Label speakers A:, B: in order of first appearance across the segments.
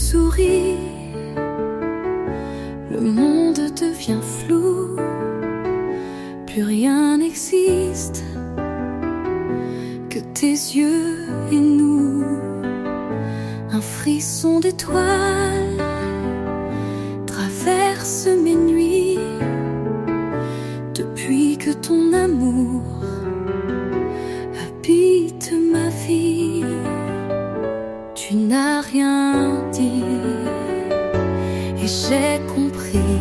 A: souris, le monde devient flou, plus rien n'existe que tes yeux et nous. Un frisson d'étoiles traverse mes nuits depuis que ton amour habite ma vie. Tu n'as rien dit et j'ai compris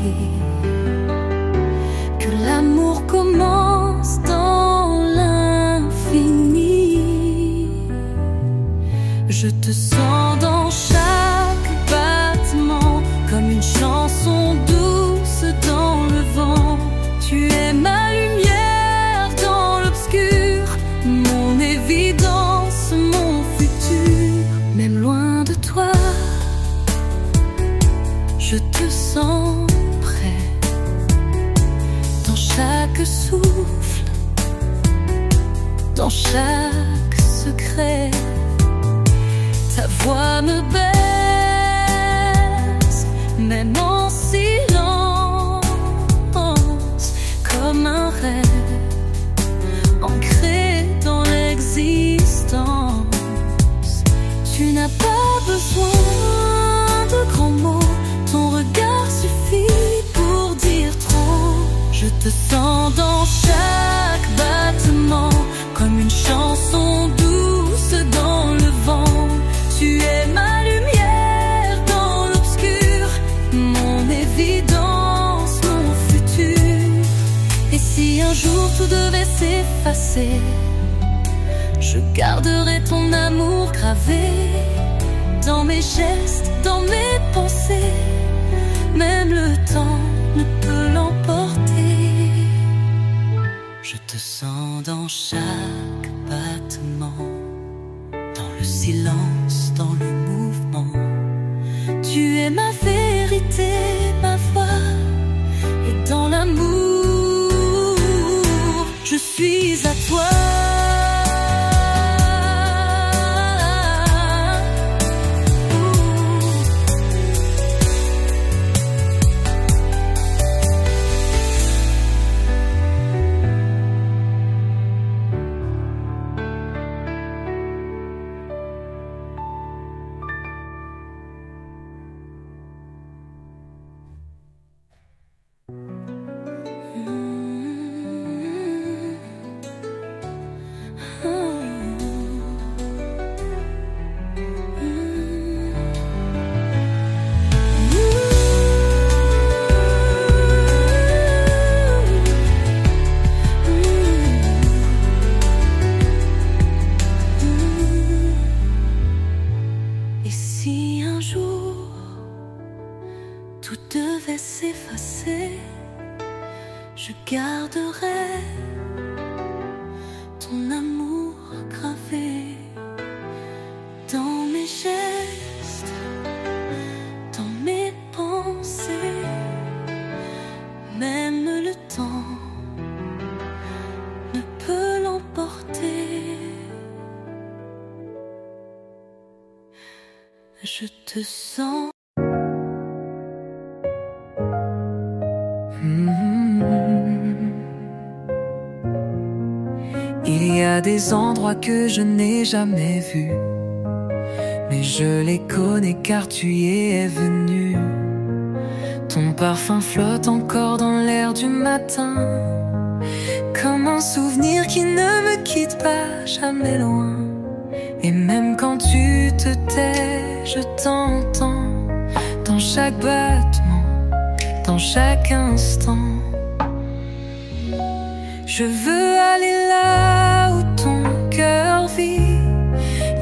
A: que l'amour commence dans l'infini. Je te sens dans chaque battement, comme une chanson douce dans le vent. Tu es ma lumière dans l'obscur, mon évidence, mon futur. Même loin de toi, je te sens près. Dans chaque souffle, dans chaque secret, ta voix me baise, même en silence, comme un rêve ancré dans l'existence. Tu n'as pas besoin de grands mots, ton regard suffit pour dire trop. Je te sens dans chaque battement, comme une chanson douce dans le vent. Tu es ma lumière dans l'obscur, mon évidence, mon futur. Et si un jour tout devait s'effacer, je garderai ton amour gravé dans mes gestes, dans mes pensées. Même le temps ne peut l'emporter. Je te sens dans chaque battement, dans le silence, dans le mouvement. Tu es ma vérité, ma voix, et dans l'amour, je suis à toi. Je garderai ton amour gravé dans mes gestes, dans mes pensées. Même le temps ne peut l'emporter. Je te sens.
B: Il y a des endroits que je n'ai jamais vus, mais je les connais car tu y es venu. Ton parfum flotte encore dans l'air du matin, comme un souvenir qui ne me quitte pas jamais loin. Et même quand tu te tais, je t'entends dans chaque battement, dans chaque instant. Je veux aller là où ton cœur vit,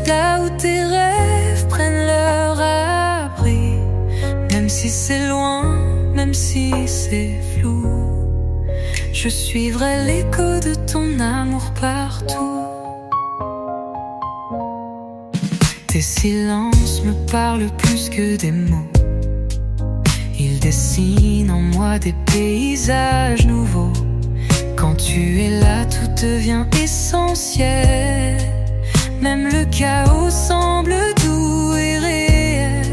B: là où tes rêves prennent leur abri. Même si c'est loin, même si c'est flou, je suivrai l'écho de ton amour partout. Tes silences me parlent plus que des mots. Ils dessinent en moi des paysages nouveaux. Quand tu es là, tout devient essentiel. Même le chaos semble doux et réel.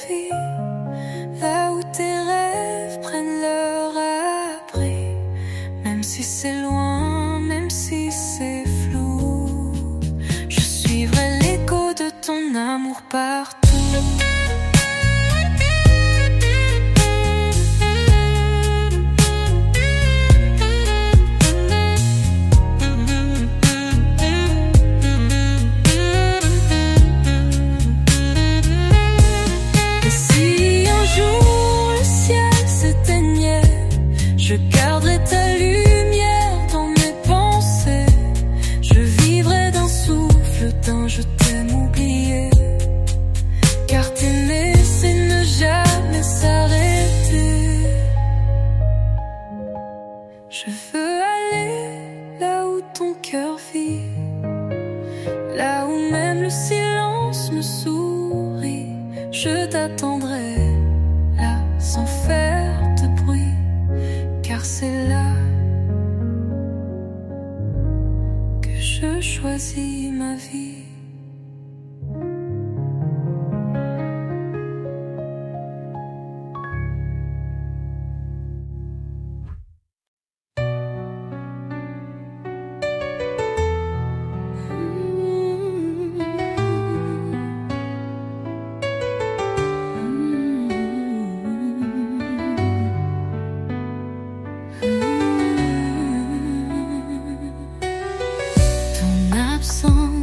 A: vie, là où tes rêves prennent leur abri, même si c'est loin, même si c'est flou, je suivrai l'écho de ton amour partout. Je garderai ta lumière dans mes pensées. Je vivrai d'un souffle, d'un je t'aime oublié. Car t'aimer, c'est ne jamais s'arrêter. Je veux aller là où ton cœur vit, là où même le silence me sourit. Je t'attendrai là sans faire de bruit, car c'est là que je choisis ma vie.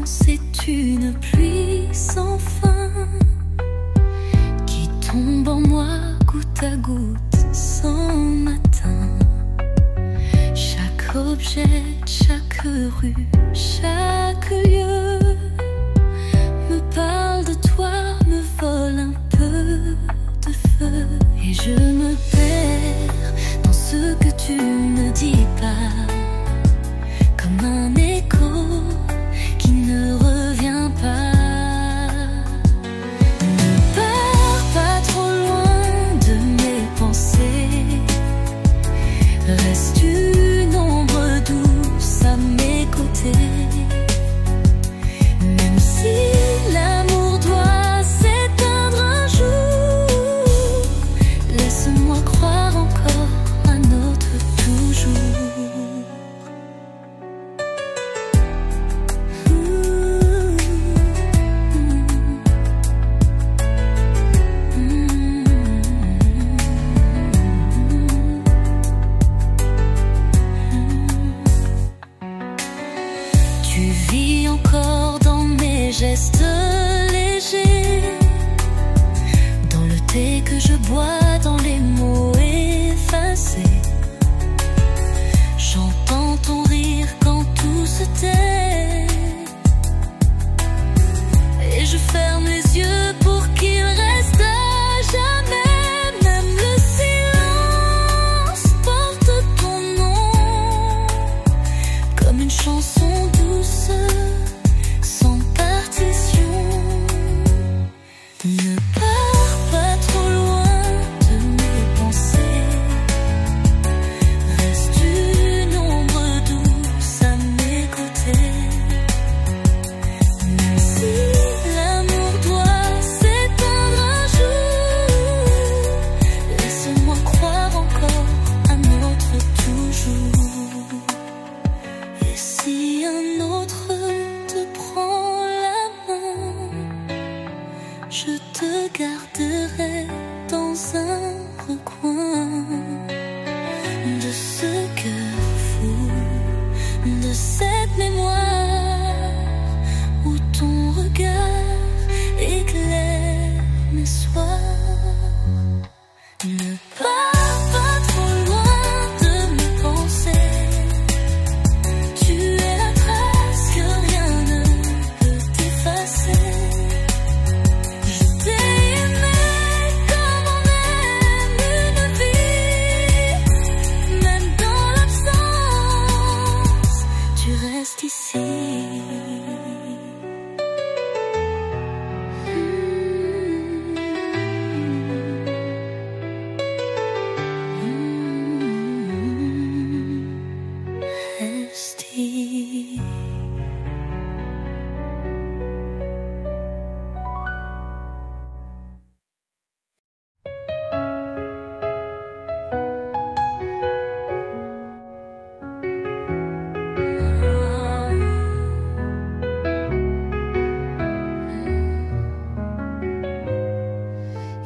A: C'est une pluie sans fin qui tombe en moi goutte à goutte sans matin. Chaque objet, chaque rue, chaque lieu me parle de toi, me vole un peu de feu. Et je me perds dans ce que tu ne dis pas, comme un écho qui ne revient pas. Ne pars pas trop loin de mes pensées, reste une ombre douce à mes côtés. Même si l'amour doit s'éteindre un jour, laisse-moi croire encore à notre toujours. Encore dans mes gestes légers, dans le thé que je bois, dans les mots effacés. J'entends ton rire quand tout se tait, et je ferme les yeux pour qu'il reste à jamais. Même le silence porte ton nom, comme une chanson douce sans partition. Ne pars pas trop loin de mes pensées, reste une ombre douce à mes côtés. Même si l'amour doit s'éteindre un jour, laisse-moi croire encore à notre toujours. Et si un autre te prend la main, je te garderai dans un recoin de ce cœur fou, de cette mémoire où ton regard éclaire mes soirs. Ne pars pas trop loin de mes pensées, tu es la trace que rien ne peut effacer. Je t'ai aimé comme on aime une vie, même dans l'absence, tu restes ici.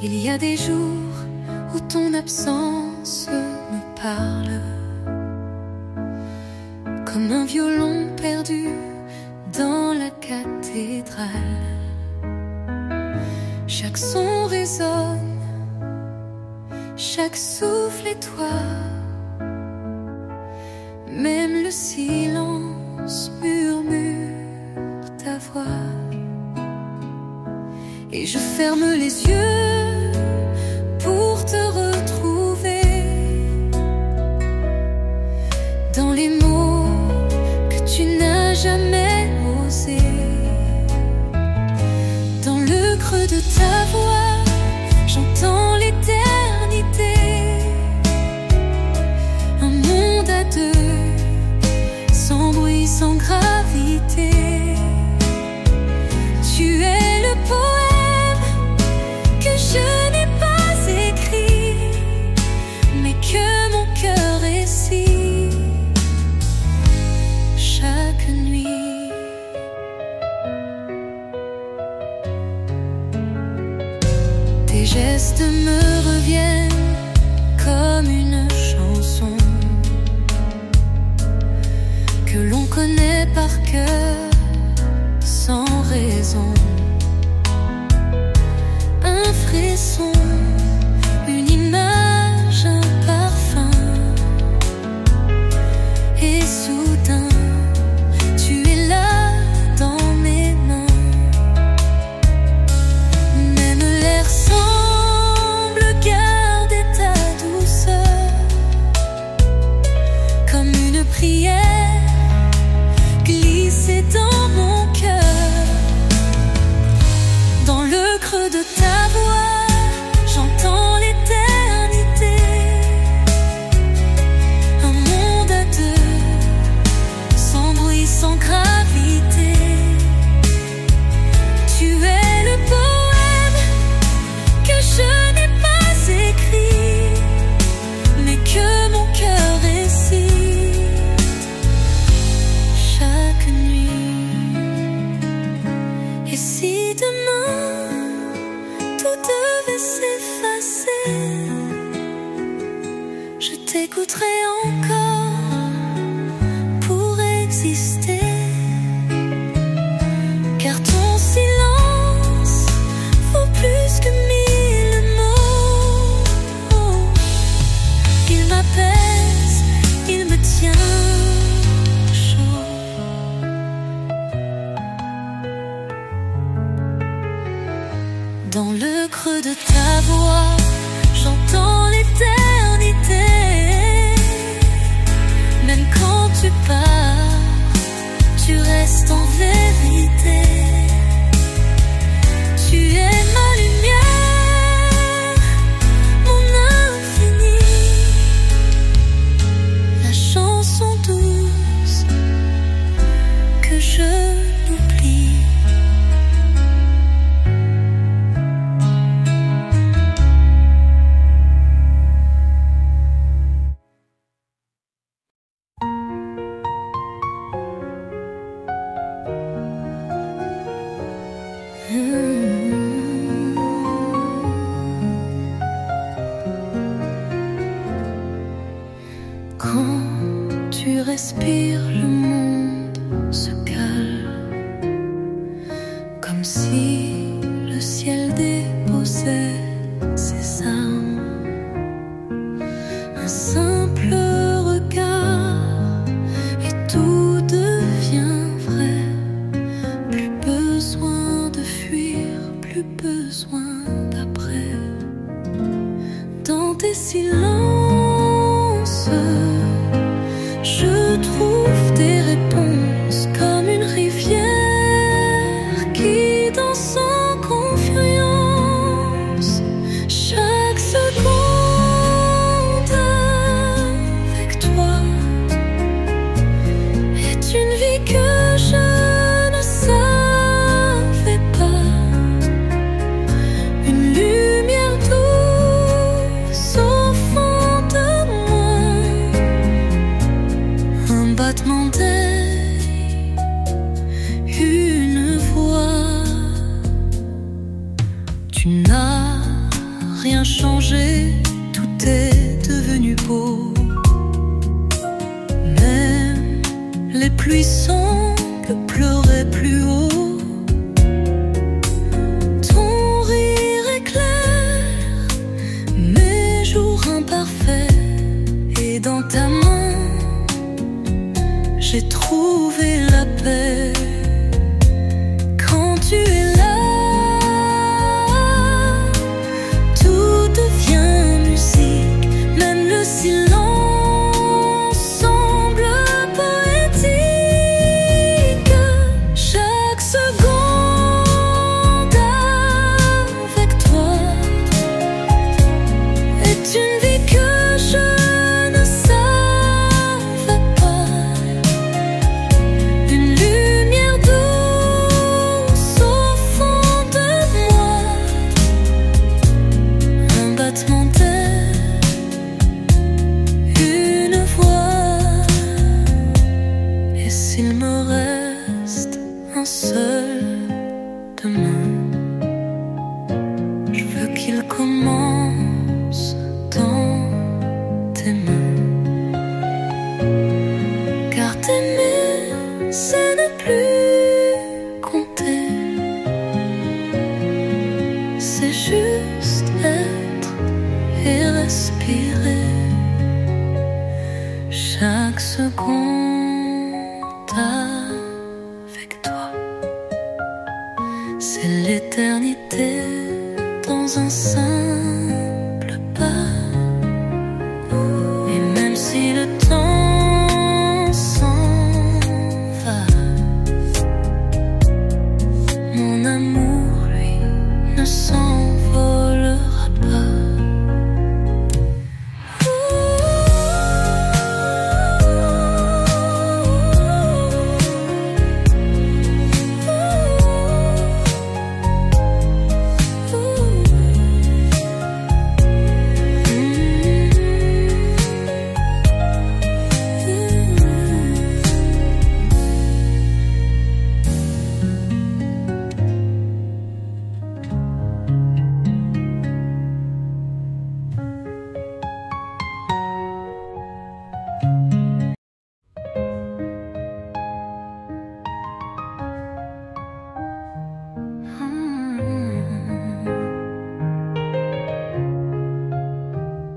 B: Il y a des jours où ton absence me parle, comme un violon perdu dans la cathédrale. Chaque son résonne, chaque souffle est toi. Même le silence murmure ta voix. Et je ferme les yeux pour te retrouver dans les mots que tu n'as jamais osés. Dans le creux de ta voix, j'entends l'éternité. Un monde à deux, sans bruit, sans gravité. Tu es le poème que je n'ai pas écrit, mais que mon cœur récite chaque nuit. Tes gestes me reviennent comme une chanson que l'on connaît par cœur sans raison. Un frisson, une image, un parfum, et soudain tu es là dans mes mains. Même l'air semble garder ta douceur, comme une prière glissée dans mon cœur. Dans le creux de ta voix, j'entends l'éternité. Un monde à deux, sans bruit, sans gravité. Tu es le poème que je n'ai pas écrit, mais que mon cœur récite chaque nuit. Et si demain tout devait s'effacer, je t'écouterai encore pour exister. Car ton silence vaut plus que 1000 mots. Il m'apaise, il me tient chaud. Dans le creux de ta voix, j'entends l'éternité. Même quand tu pars, tu restes en vérité. Tu es ma lumière, mon infini, la chanson douce que je n'oublie. Quand tu respires, le monde se calme, comme si le ciel déposait ses armes. Un simple regard et tout devient vrai. Plus besoin de fuir, plus besoin d'après. Dans tes silences, je trouve des réponses comme une rivière qui danse en confiance. Chaque seconde avec toi est une vie que je ne savais pas. Une lumière douce au fond rien changé, tout est devenu beau. Même les pluies semblent pleurer plus haut. Ton rire éclaire mes jours imparfaits, et dans ta main j'ai trouvé la paix. Quand tu es là, tout devient musique, même le silence semble poétique. Chaque seconde avec toi est une vie que je ne savais pas. Une lumière douce au fond de moi, un battement d'air, une voix. Et s'il me reste un seul demain, je veux qu'il commence dans tes mains. Car t'aimer, c'est ne plus compter, c'est juste être et respirer. Chaque seconde avec toi, c'est l'éternité dans un simple pas. Et même si le temps s'en va, mon amour, lui, ne s'envolera pas.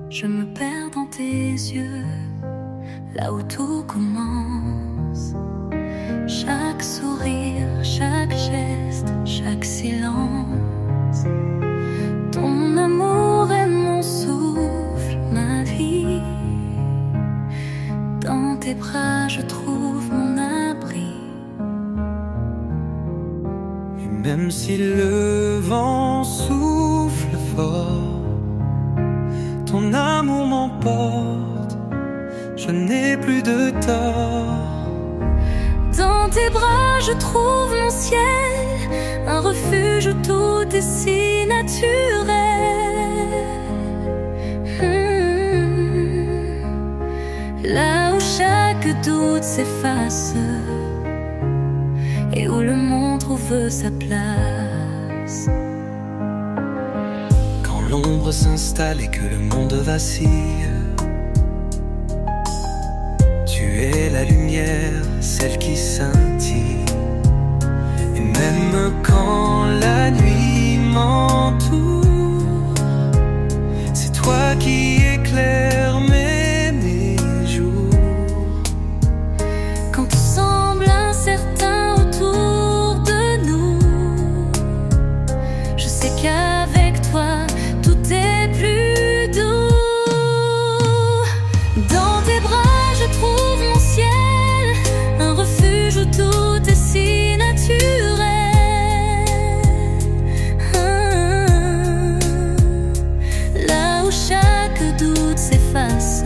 B: Je me perds dans tes yeux, là où tout commence. Chaque sourire, chaque geste, chaque silence. Ton amour est mon souffle, ma vie. Dans tes bras je trouve mon abri.
C: Et même si le vent souffle fort, ton amour m'emporte, je n'ai plus de tort.
B: Dans tes bras je trouve mon ciel, un refuge où tout est si naturel. Là où chaque doute s'efface et où le monde trouve sa place.
C: Quand l'ombre s'installe et que le monde vacille, tu es la lumière, celle qui scintille. Et même quand la nuit m'entoure, c'est toi qui éclaires mes jours.
B: Quand tout semble incertain autour de nous, je sais qu'avec toi tout est plus doux. Dans tes bras je trouve mon ciel, un refuge où tout est si naturel. Là où chaque doute s'efface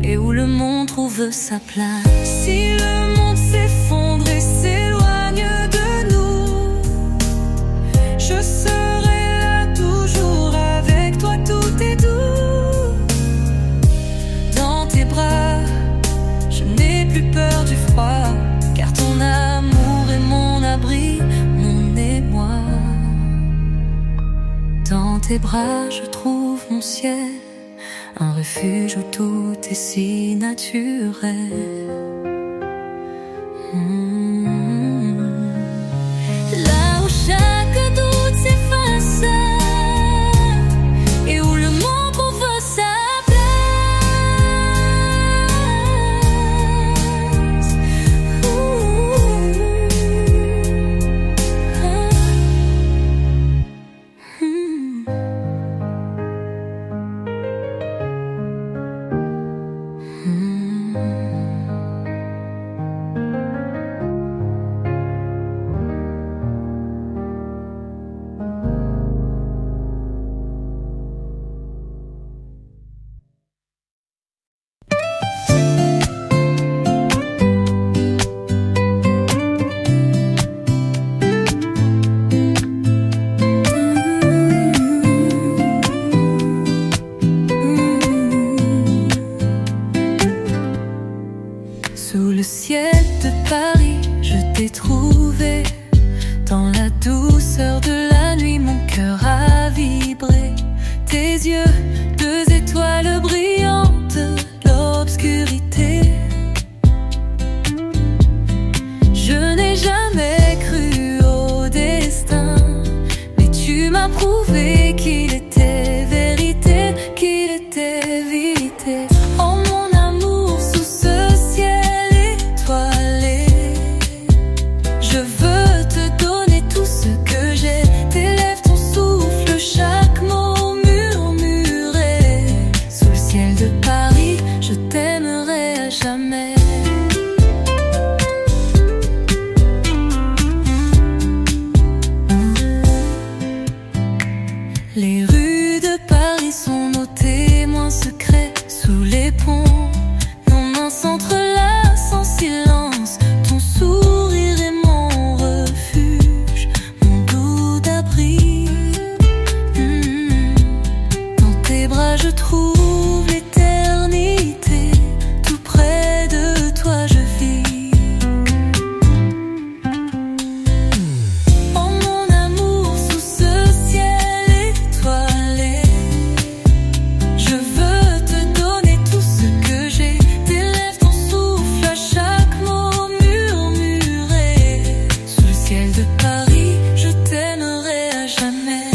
B: et où le monde trouve sa place. Si le monde s'effondre et s'éloigne de nous, je serai là toujours avec toi, tout est doux. Dans tes bras, je n'ai plus peur du froid, car ton amour est mon abri, mon émoi. Dans Dans tes bras je trouve mon ciel, un refuge où tout est si naturel. Là où chaque doute s'efface et où le monde trouve sa place. Sous le ciel de Paris, je t'ai trouvé. Dans la douceur de la nuit, mon cœur a vibré. Tes yeux, deux étoiles brillantes de l'obscurité. Je n'ai jamais cru au destin, mais tu m'as prouvé qu'il était vérité, qu'il était vérité. Oh mon amour, sous ce ciel étoilé, je veux te donner tout ce que j'ai. Tes lèvres, ton souffle, chaque mot murmuré. Sous le ciel de Paris, je t'aimerai à jamais. Les rues de Paris sont nos témoins secrets. Sous les ponts, nos mains s'entrelacent en silence. Ton sourire est mon refuge, mon doux d'abri. Dans tes bras je trouve l'éternité. Tout près de toi je vis. Oh mon amour, sous ce ciel étoilé, je veux te donner tout ce que j'ai. Tes lèvres, ton souffle, à chaque mot murmuré. Sous le ciel de Paris, je t'aimerai à jamais.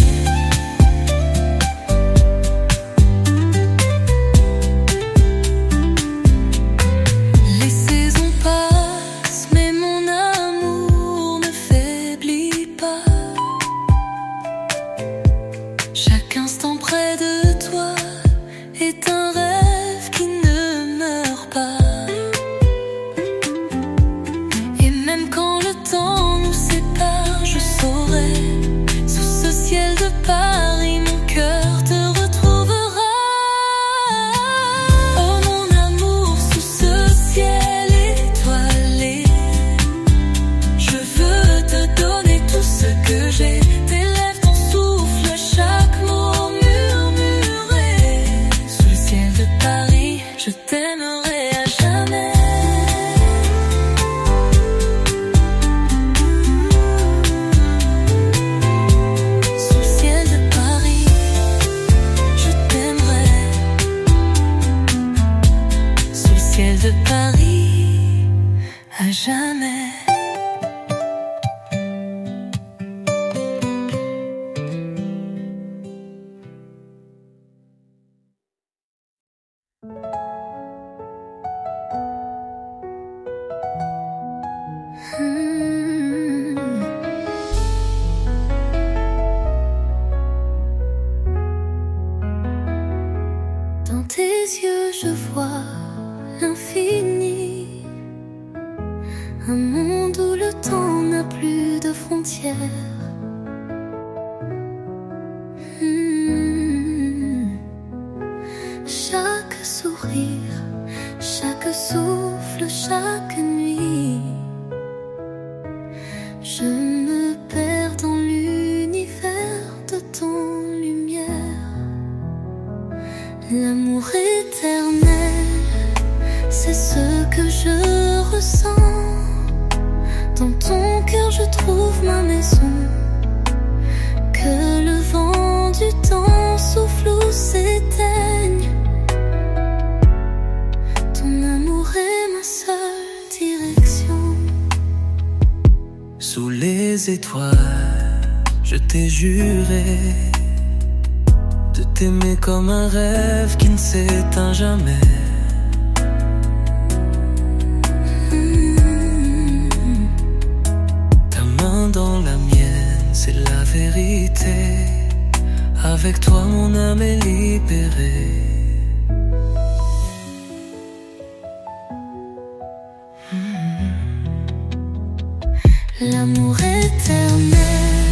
B: Les saisons passent, mais mon amour ne faiblit pas. Chaque instant près de toi est un rêve qui ne meurt pas. Et même quand le temps nous sépare, je saurai, sous ce ciel de Paris, mon cœur te retrouvera. Oh mon amour, sous ce ciel étoilé, je veux te donner tout ce que j'ai. Tes lèvres, ton souffle, chaque mot murmuré. Sous le ciel de Paris, je t'aimerai à jamais. Sous le ciel de Paris, je t'aimerai. Sous le ciel de Paris, à jamais. Dans tes yeux je vois l'infini, un monde où le temps n'a plus de frontières. Chaque sourire, chaque souffle, chaque nuit, je me perds dans l'univers de ton lumière. L'amour éternel, c'est ce que je ressens. Dans ton cœur je trouve ma maison, que le vent du temps
C: les étoiles, je t'ai juré de t'aimer comme un rêve qui ne s'éteint jamais. Ta main dans la mienne, c'est la vérité. Avec toi mon âme est libérée.
A: L'amour éternel,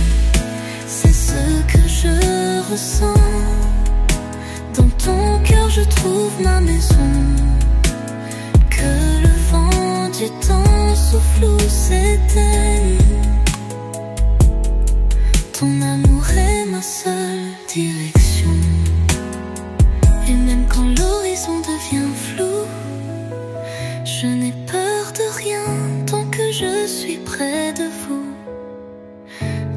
A: c'est ce que je ressens. Dans ton cœur je trouve ma maison. Que le vent du temps souffle ou s'éteigne, ton amour est ma seule direction. Et même quand l'horizon devient flou, je n'ai peur de rien tant que je suis près de vous.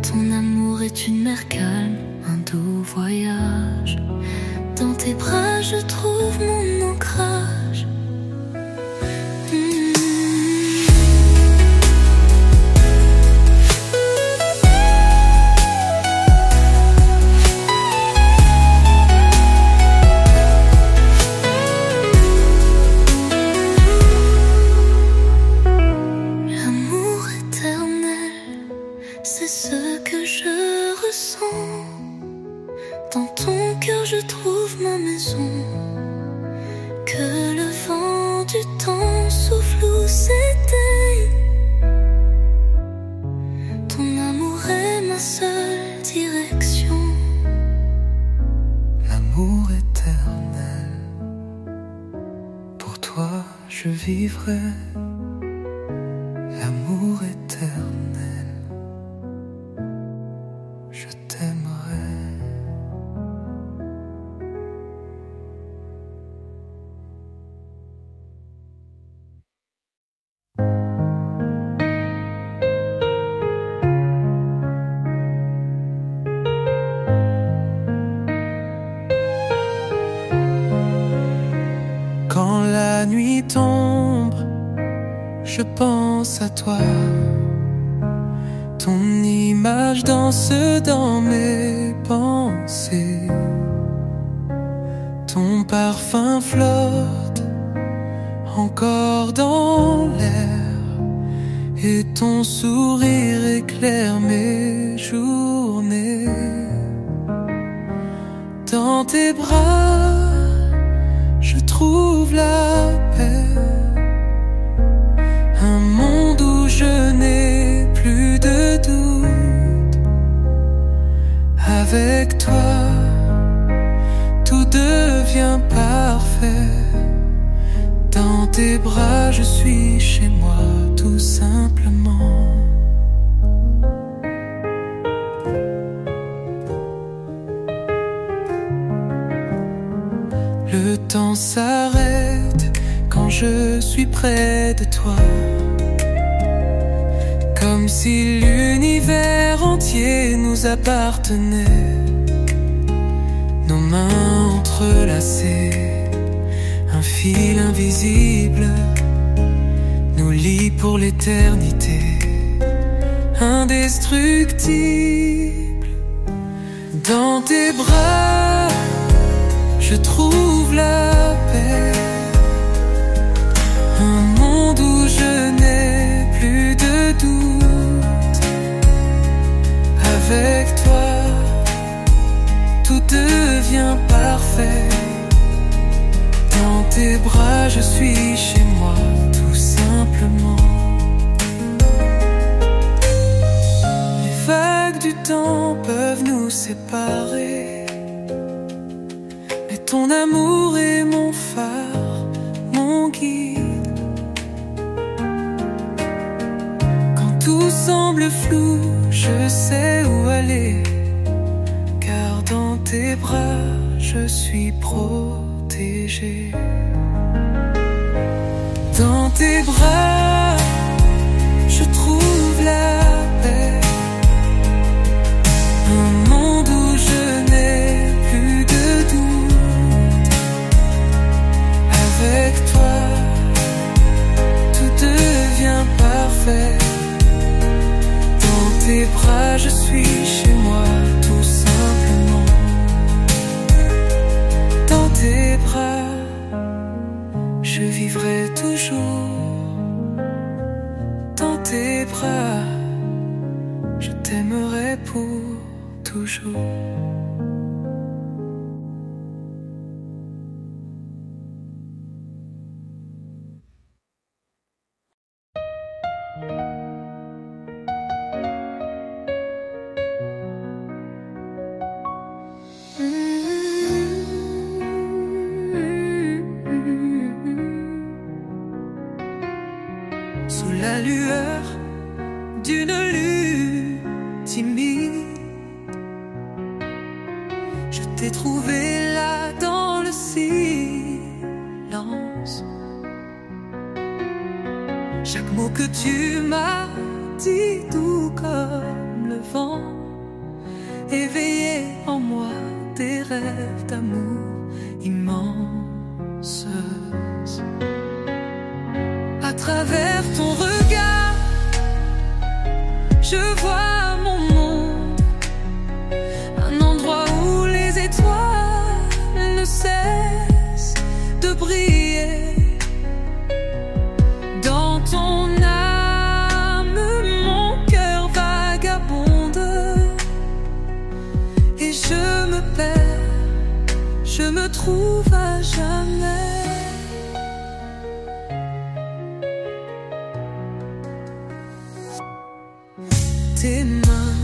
A: Ton amour est une mer calme, un doux voyage. Dans tes bras je trouve mon ancrage. C'est ce que je ressens. Dans ton cœur je trouve ma maison. Que le vent du temps souffle ou s'éteigne, ton amour est ma seule direction.
C: L'amour éternel, pour toi je vivrai. L'amour éternel, je t'aimerai. Quand la nuit tombe, je pense à toi. Ton image danse dans mes pensées. Ton parfum flotte encore dans l'air. Et ton sourire éclaire mes journées. Dans tes bras, je trouve la paix. Un monde où je n'ai plus de doute. Avec toi, tout devient parfait. Dans tes bras, je suis chez moi, tout simplement. Le temps s'arrête quand je suis près de toi. Comme si l'univers entier nous appartenait. Nos mains entrelacées, un fil invisible nous lie pour l'éternité. Indestructible. Dans tes bras, je trouve la paix. Un monde où je n'ai plus de doute. Avec toi, tout devient parfait. Dans tes bras, je suis chez moi, tout simplement. Les vagues du temps peuvent nous séparer, mais ton amour est mon phare, mon guide. Quand tout semble flou, je sais où aller, car dans tes bras, je suis protégé. Dans tes bras, je trouve la paix. Un monde où je n'ai plus de doute. Avec toi, tout devient parfait. Dans tes toujours.
B: Sous la lueur d'une lune timide, je t'ai trouvé là dans le silence. Chaque mot que tu m'as dit, doux comme le vent, éveillait en moi des rêves d'amour immenses. À travers ton regard, je vois mon monde, un endroit où les étoiles ne cessent de briller. Dans ton âme, mon cœur vagabonde, et je me perds, je me trouve à jamais. Tes mains,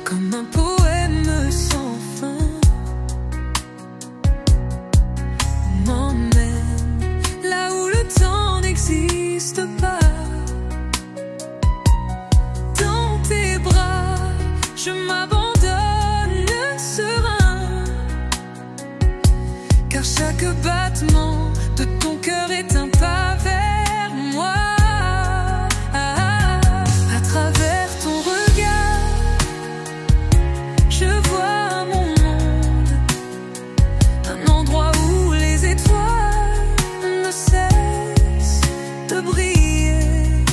B: comme un poème sans fin, m'emmènent là où le temps n'existe pas. Dans tes bras, je m'abandonne serein, car chaque battement de ton cœur est un pas vers moi. À travers ton regard, je vois mon monde, un endroit où les étoiles ne cessent de briller.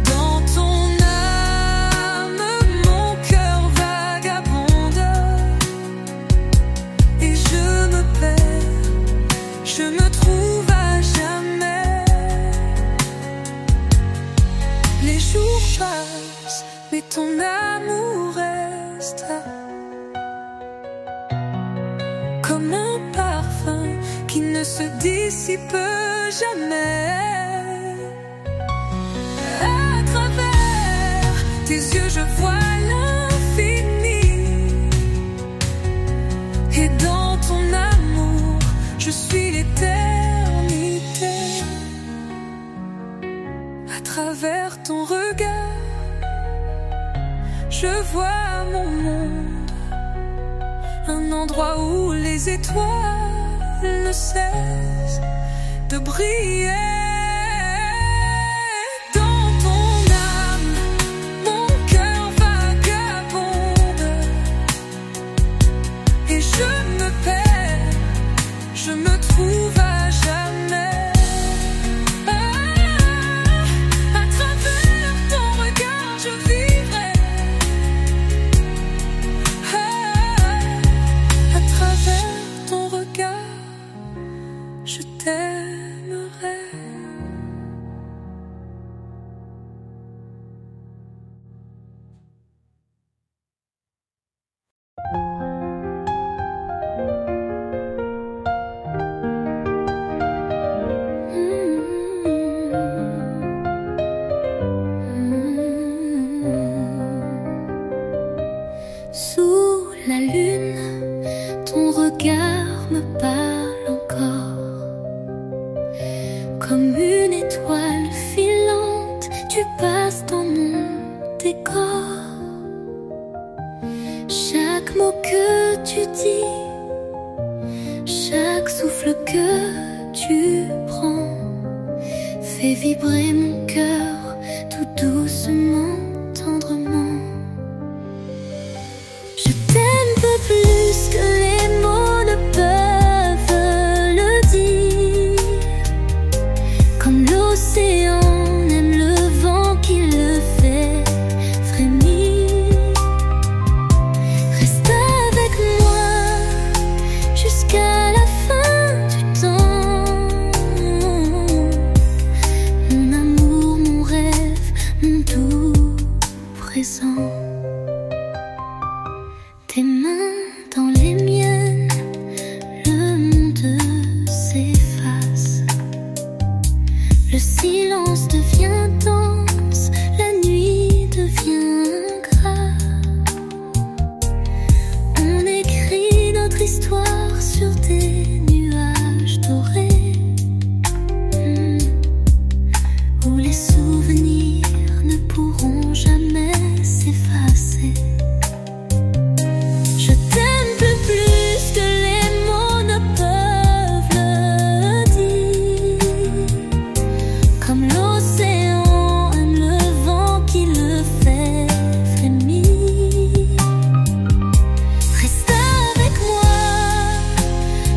B: Dans ton âme, mon cœur vagabonde, et je me perds, je me trouve à jamais. Les jours passent, mais ton amour reste comme un parfum qui ne se dissipe jamais. À travers tes yeux, je vois l'infini, et dans ton amour, je suis l'éternité. À travers ton regard, je vois mon monde, un endroit où les étoiles ne cessent de briller. Dans ton âme, mon cœur vagabonde, et je me perds, je me trouve à jamais. À travers ton regard, je vivrai. À travers ton regard, je t'aimerai.
A: Sous la lune, ton regard me parle encore. Comme une étoile filante, tu passes dans mon décor. Chaque mot que tu dis, chaque souffle que tu prends, fait vibrer mon cœur tout doucement, tendrement. Je t'aime peu plus que les mots ne peuvent le dire. Comme l'océan aime le vent qui le fait frémir. Reste avec moi jusqu'à la fin du temps. Mon amour, mon histoire sur des nuages dorés, où les souvenirs ne pourront jamais s'effacer. Je t'aime plus que les mots ne peuvent le dire, comme l'océan aime le vent qui le fait frémir. Reste avec moi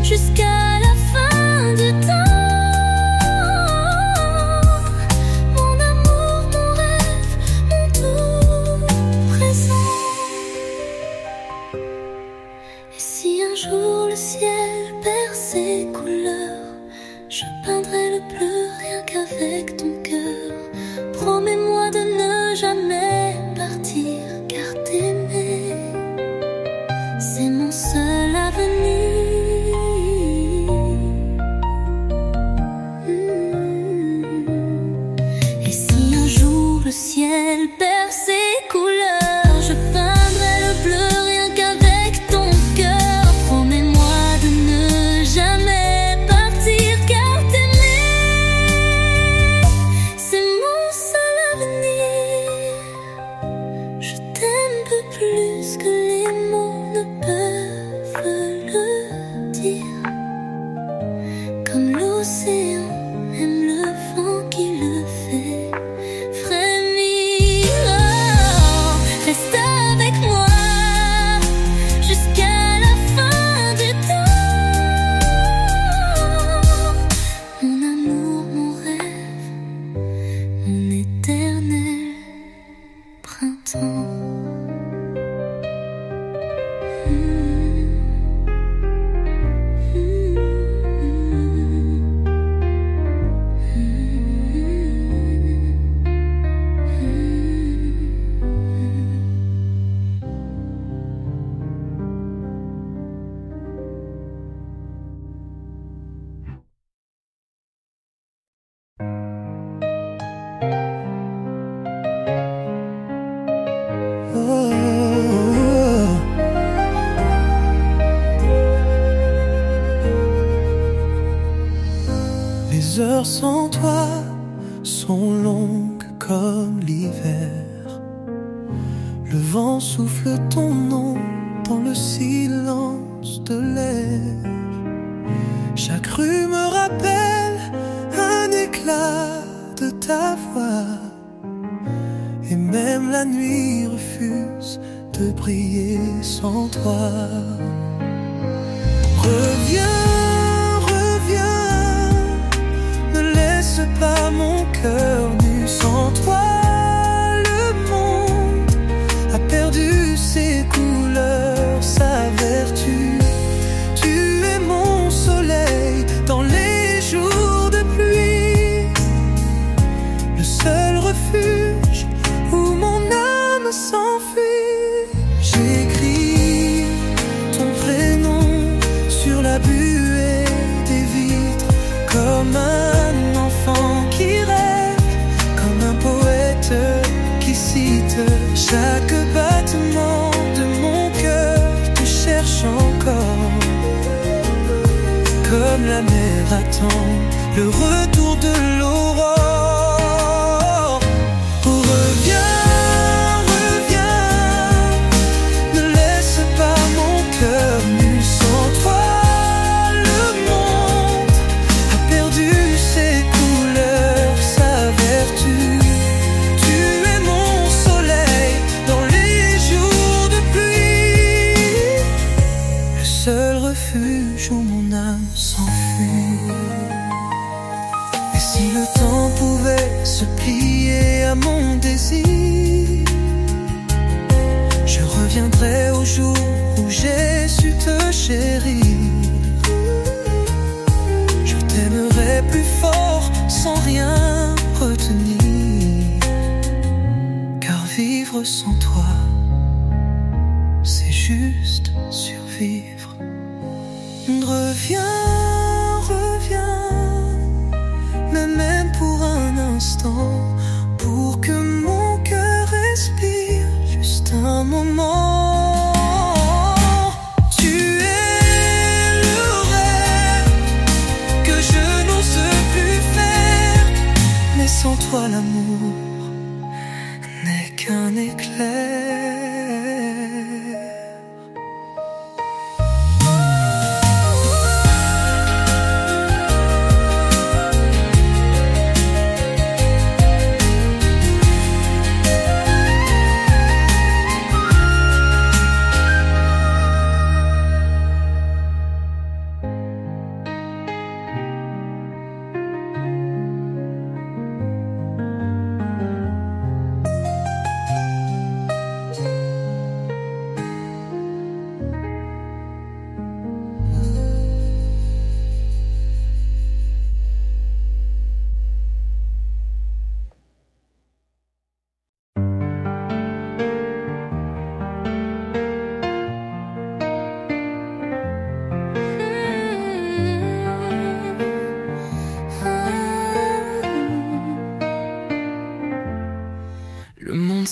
A: jusqu'à la fin du temps, mon amour, mon rêve, mon tout présent. Et si un jour le ciel perd ses couleurs, je peindrai le bleu rien qu'avec ton cœur. Promets-moi de ne jamais partir, car t'aimer, c'est mon seul avenir. Et si un jour le ciel perd ses couleurs, je peindrai le bleu rien qu'avec ton cœur. Promets-moi de ne jamais partir, car t'aimer, c'est mon seul avenir. Je t'aime peu plus que les mots ne peuvent le dire, comme l'océan aime le vent qui le fait frémir. Oh, reste avec moi jusqu'à la fin du temps, mon amour, mon rêve, mon éternel printemps.
C: Les heures sans toi sont longues comme l'hiver. Le vent souffle ton nom dans le silence de l'air. Chaque rue me rappelle un éclat de ta voix, et même la nuit refuse de briller sans toi. Reviens, reviens, ne laisse pas mon cœur nu sans toi. Le monde a perdu ses couleurs, sa vertu. Tu es mon soleil dans les jours de pluie, le seul refuge où mon âme s'enfuit. J'écris ton prénom sur la buée des vitres, comme un enfant qui rêve, comme un poète qui cite. Chaque battement de mon cœur te cherche encore, comme la mer attend le retour de l'aurore. Refuge où mon âme s'enfuit. Et si le temps pouvait se plier à mon désir, je reviendrai au jour où j'ai su te chérir. Je t'aimerai plus fort sans rien retenir, car vivre sans toi, c'est juste survivre. Reviens, reviens, mais même pour un instant, pour que mon cœur respire juste un moment. Tu es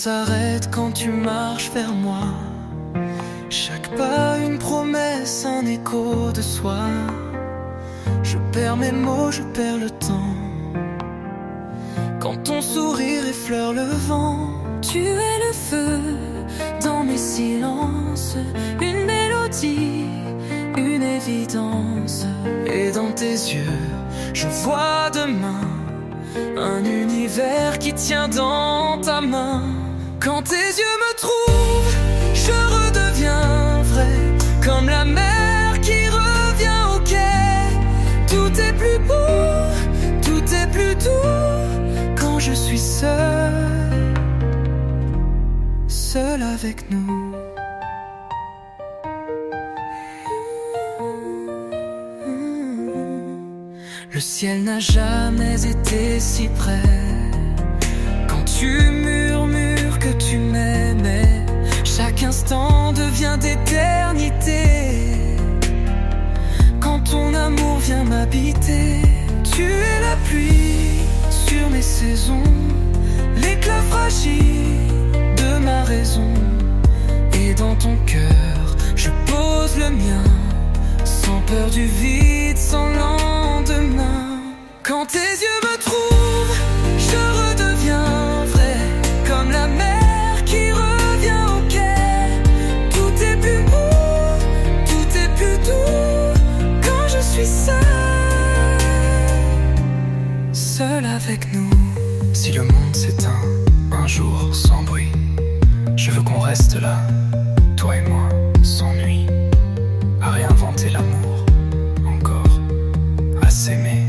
C: s'arrête quand tu marches vers moi. Chaque pas une promesse, un écho de soi. Je perds mes mots, je perds le temps. Quand ton sourire effleure le vent,
B: tu es le feu dans mes silences, une mélodie, une évidence.
C: Et dans tes yeux, je vois demain un univers qui tient dans ta main. Quand tes yeux me trouvent, je redeviens vrai, comme la mer qui revient au quai. Tout est plus beau, tout est plus doux quand je suis seul, seul avec nous. Le ciel n'a jamais été si près. Quand tu murmures que tu m'aimais, chaque instant devient d'éternité. Quand ton amour vient m'habiter, tu es la pluie sur mes saisons, l'éclat fragile de ma raison. Et dans ton cœur, je pose le mien, sans peur du vide, sans lendemain. Quand tes yeux me trouvent, je redeviens vrai, comme la mer qui revient au quai. Tout est plus beau, tout est plus doux quand je suis seul, seul avec nous. Si le monde s'éteint un jour sans bruit, je veux qu'on reste là, toi et moi, sans nuit, à réinventer l'amour, encore, à s'aimer,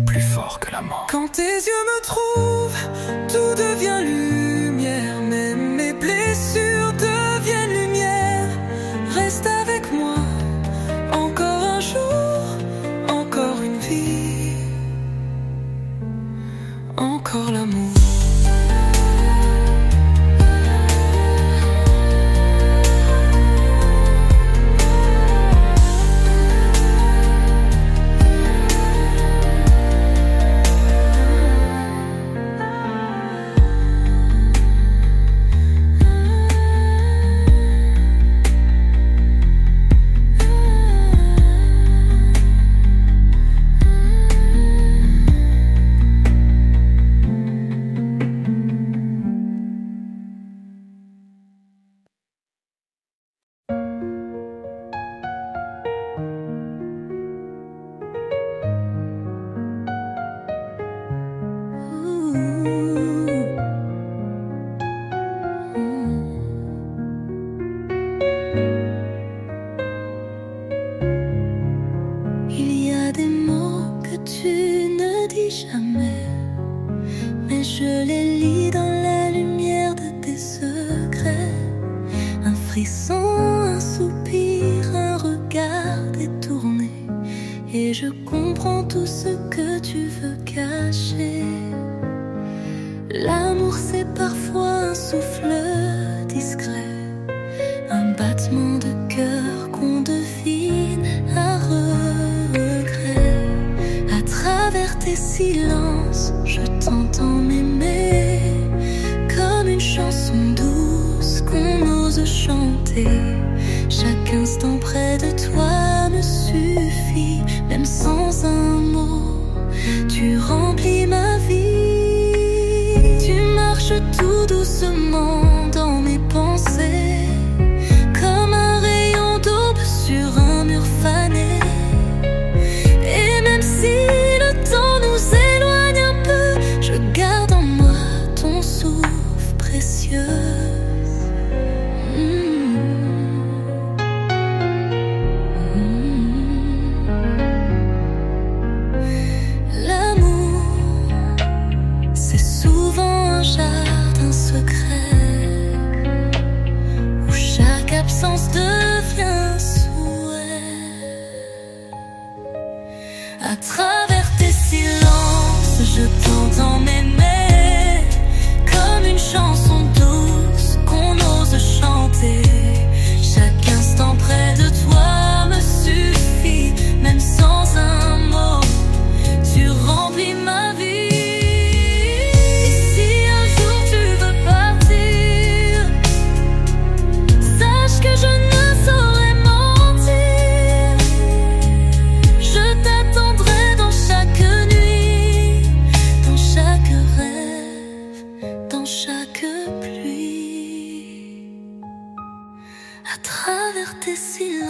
C: plus fort que la mort. Quand tes yeux me trouvent, tout devient lumière, même mes blessures deviennent lumière. Reste avec moi, encore un jour, encore une vie, encore l'amour.
A: Partir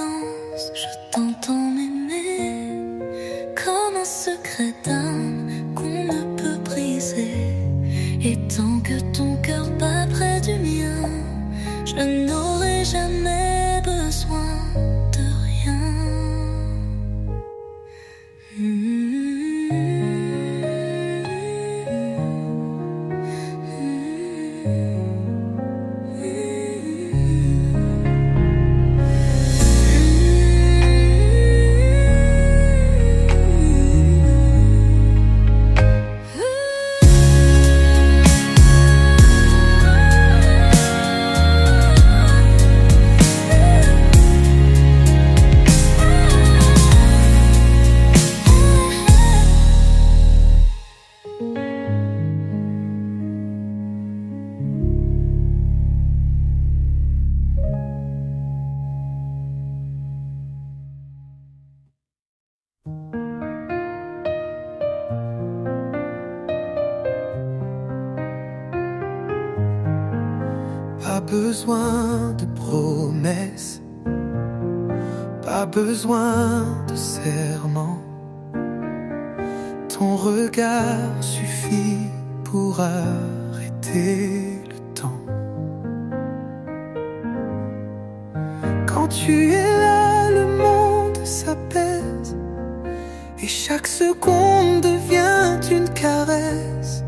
A: silence, je t'entends m'aimer comme un secret d'âme qu'on ne peut briser. Et tant que ton cœur bat près du mien, je n'aurai jamais besoin de rien.
C: Pas besoin de promesses, pas besoin de serment. Ton regard suffit pour arrêter le temps. Quand tu es là, le monde s'apaise et chaque seconde devient une caresse.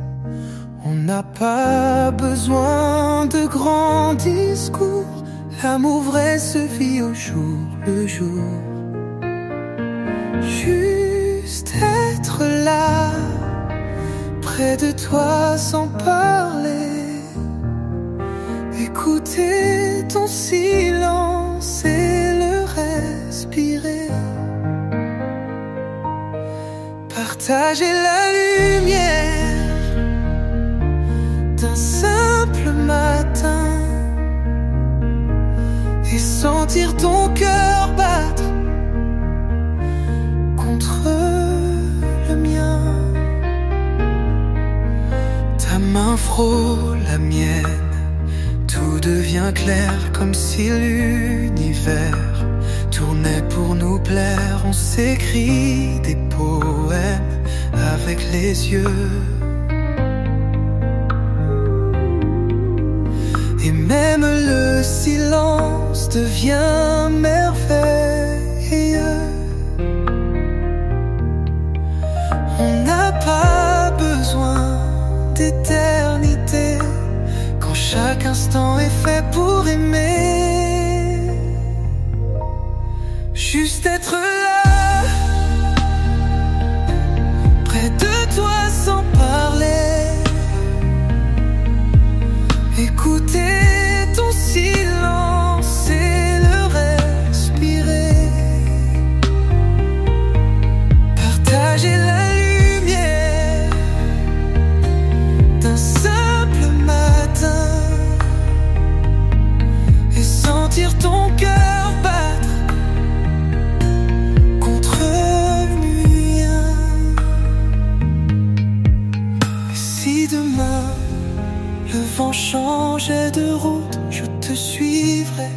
C: On n'a pas besoin de grands discours, l'amour vrai se vit au jour le jour. Juste être là, près de toi sans parler, écouter ton silence et le respirer, partager la lumière d'un simple matin et sentir ton cœur battre contre le mien. Ta main frôle la mienne, tout devient clair comme si l'univers tournait pour nous plaire. On s'écrit des poèmes avec les yeux. Et même le silence devient merveilleux. On n'a pas besoin d'éternité quand chaque instant est fait pour aimer. Juste être là, près de toi sans parler, écouter ton silence et le respirer, partager la lumière d'un simple matin et sentir ton cœur battre contre le mien. Et si demain le vent changeait de route, je te suivrai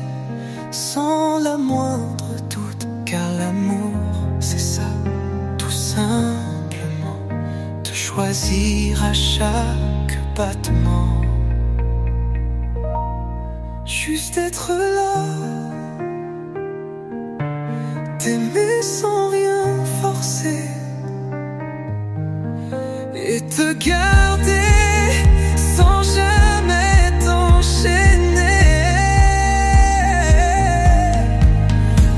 C: sans la moindre doute. Car l'amour, c'est ça, tout simplement, te choisir à chaque battement. Juste être là, t'aimer sans rien forcer et te garder sans jamais t'enchaîner.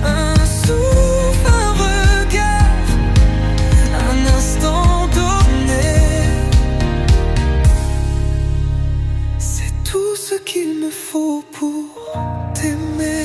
C: Un souffle, un regard, un instant donné, c'est tout ce qu'il me faut pour t'aimer.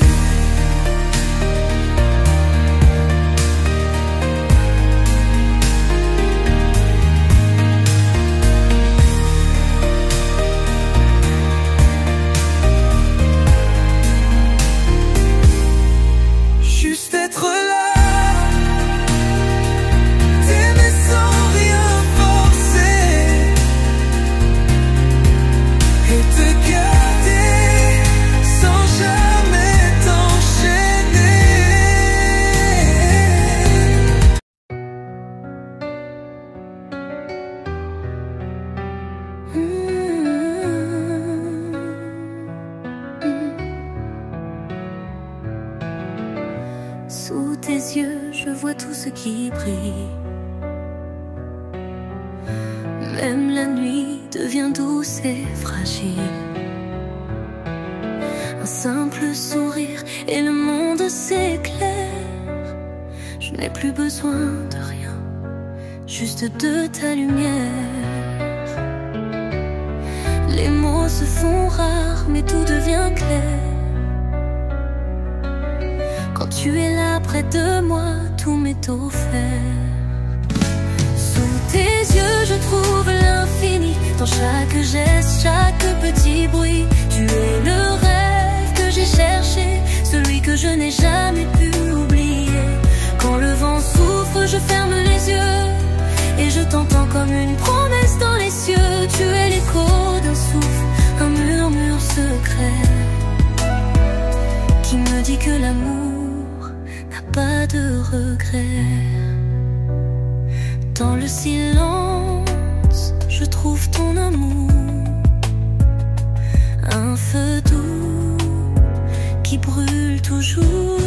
A: Sous tes yeux, je vois tout ce qui brille. Même la nuit devient douce et fragile. Un simple sourire et le monde s'éclaire. Je n'ai plus besoin de rien, juste de ta lumière. Les mots se font rares, mais tout devient clair. Quand tu es là près de moi, tout m'est offert. Sous tes yeux, je trouve l'infini. Dans chaque geste, chaque petit bruit. Tu es le rêve que j'ai cherché, celui que je n'ai jamais pu oublier. Quand le vent souffle, je ferme les yeux et je t'entends comme une promesse dans les cieux. Tu es l'écho d'un souffle, un murmure secret qui me dit que l'amour n'a pas de regret. Dans le silence, je trouve ton amour, un feu doux qui brûle toujours.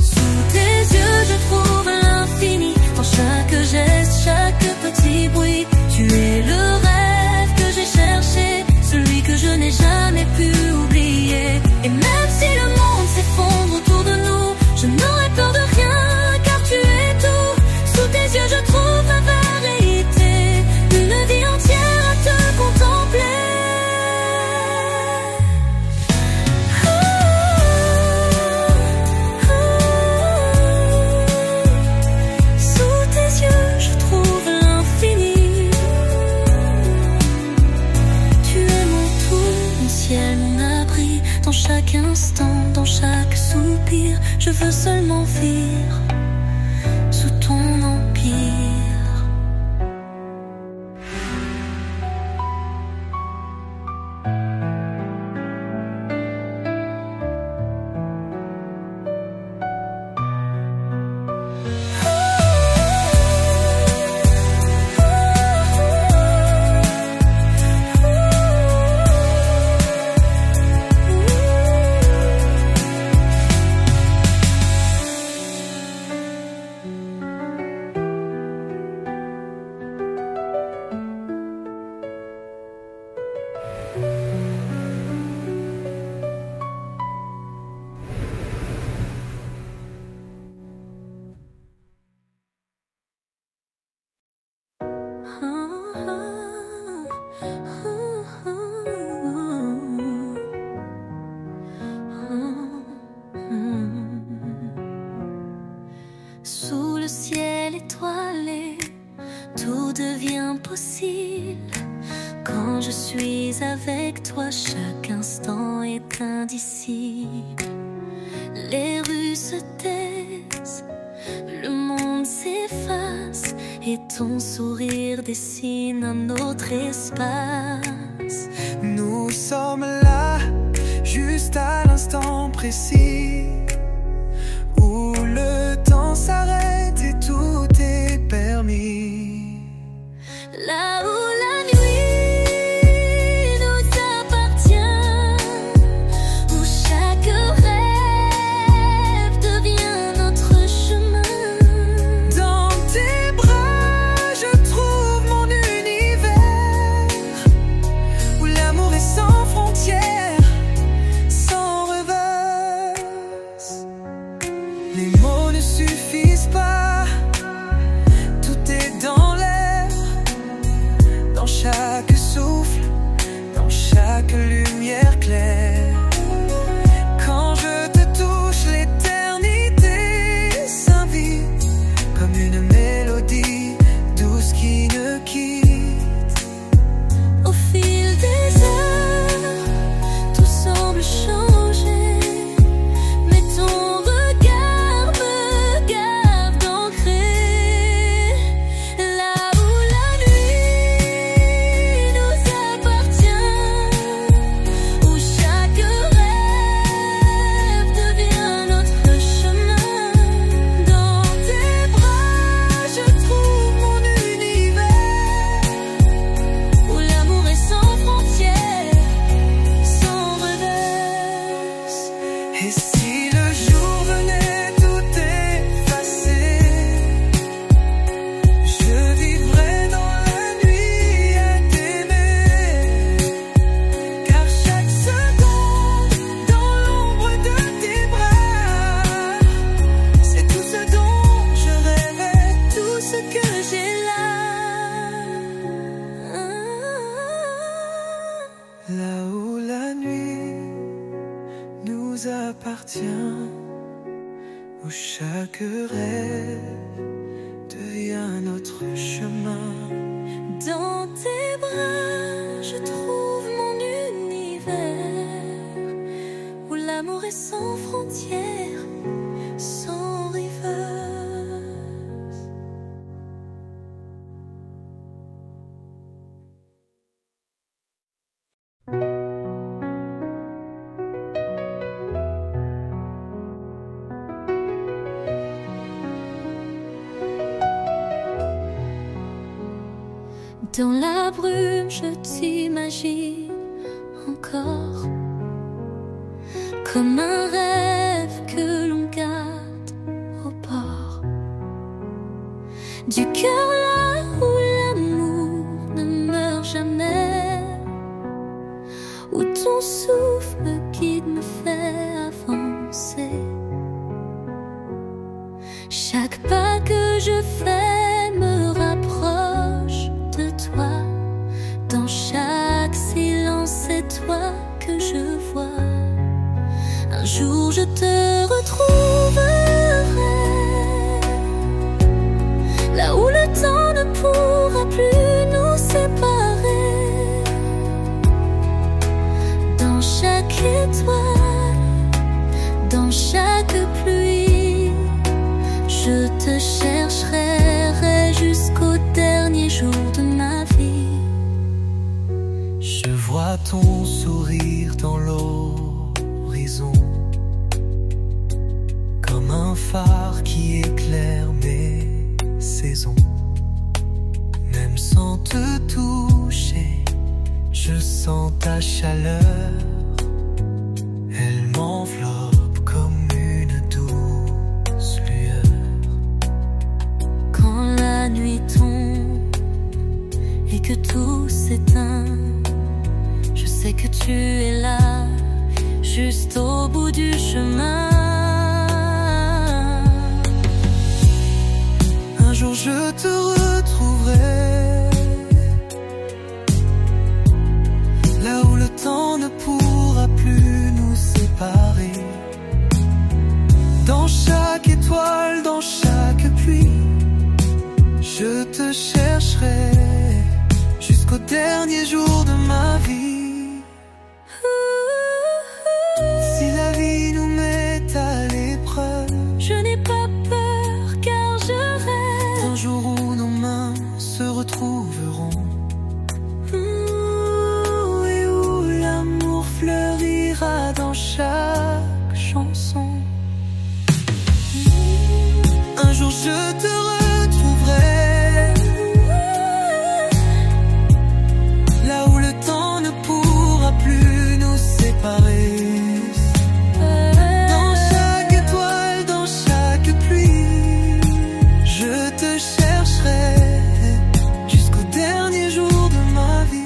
A: Sous tes yeux, je trouve l'infini. Dans chaque geste, chaque petit bruit. Tu es le rêve que j'ai cherché, celui que je n'ai jamais pu oublier. Et même si le monde s'effondre autour de nous, je n'aurai peur de rien, car tu es tout. Sous tes yeux, je trouve la vérité, une vie entière à te contempler. Sous tes yeux, je trouve l'infini. Tu es mon tout, mon ciel, mon abri. Dans chaque instant, dans chaque soupir, je veux seulement vivre sous ton empire. Sous le ciel étoilé, tout devient possible. Quand je suis avec toi, chaque instant est indicible. Les rues se taisent, le monde s'efface, et ton sourire dessine un autre espace.
C: Nous sommes là, juste à l'instant précis, où le temps s'arrête et tout est permis.
A: Là où la nuit nous appartient, où chaque rêve devient notre chemin.
C: Dans tes bras, je trouve mon univers, où l'amour est sans frontières, sans reverse. Les mots ne suffisent pas, tout est dans l'air, dans chaque souffle, dans chaque lumière claire. Quand je te touche, l'éternité s'invite, comme une mélodie douce qui ne quitte.
A: Au fil des heures, tout semble changer, mais ton regard me garde
C: où chaque rêve devient notre chemin.
A: Dans tes bras, je trouve mon univers, où l'amour est sans frontières, sans rivers. Dans la brume, je t'imagine encore comme un rêve que l'on garde au bord du cœur, là où l'amour ne meurt jamais, où ton souffle me guide, me fait avancer. Chaque pas que je fais me rapproche de toi. Dans chaque silence, c'est toi que je vois. Un jour je te retrouverai, là où le temps ne pourra plus nous séparer. Dans chaque étoile, dans chaque pluie, je te chercherai jusqu'au dernier jour de ma vie.
C: Je vois ton sourire dans l'horizon, comme un phare qui éclaire mes saisons. Même sans te toucher, je sens ta chaleur. Elle m'enveloppe comme une douce lueur.
A: Quand la nuit tombe et que tout s'éteint, je sais que tu es là, juste au bout du chemin.
C: Un jour je te retrouverai, là où le temps ne pourra plus nous séparer. Dans chaque étoile, dans chaque pluie, je te chercherai jusqu'au dernier jour de ma vie. Si la vie nous met à l'épreuve,
A: Je n'ai pas peur car je rêve
C: un jour où nos mains se retrouveront,
A: et où l'amour
C: fleurira dans chaque chanson. Un jour je te retrouverai, là où le temps ne pourra plus nous séparer. Dans chaque étoile, dans chaque pluie, je te chercherai jusqu'au dernier jour de ma vie.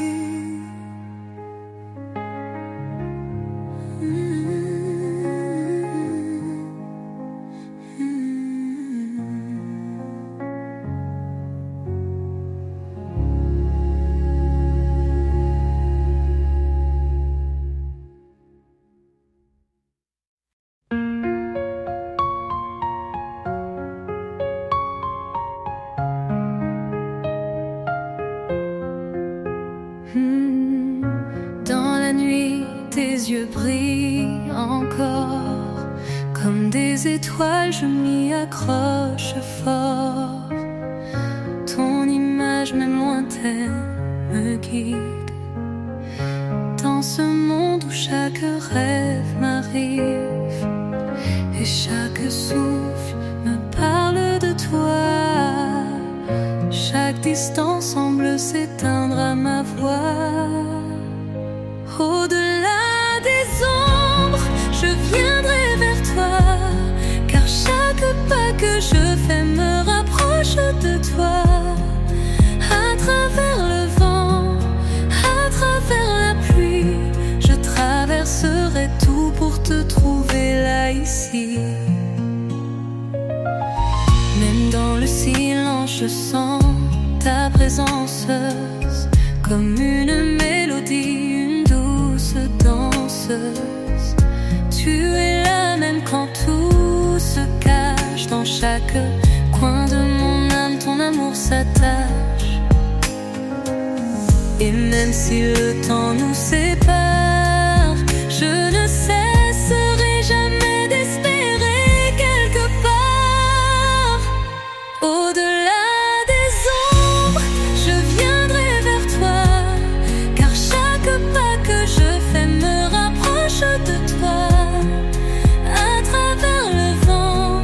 A: Dans la nuit, tes yeux brillent encore comme des étoiles, je m'y accroche fort. Ton image, même lointaine, me guide dans ce monde où chaque rêve m'arrive et chaque souffle me parle de toi. Chaque distance semble s'éteindre à ma voix. Au-delà des ombres, je viendrai vers toi, car chaque pas que je fais me rapproche de toi. À travers le vent, à travers la pluie, je traverserai tout pour te trouver là, ici. Même dans le silence, je sens ta présence, comme une mélodie, une douce danseuse. Tu es là même quand tout se casse. chaque coin de mon âme, ton amour s'attache. Et même si le temps nous sépare, je ne cesserai jamais d'espérer quelque part. Au-delà des ombres, je viendrai vers toi, car chaque pas que je fais me rapproche de toi. À travers le vent,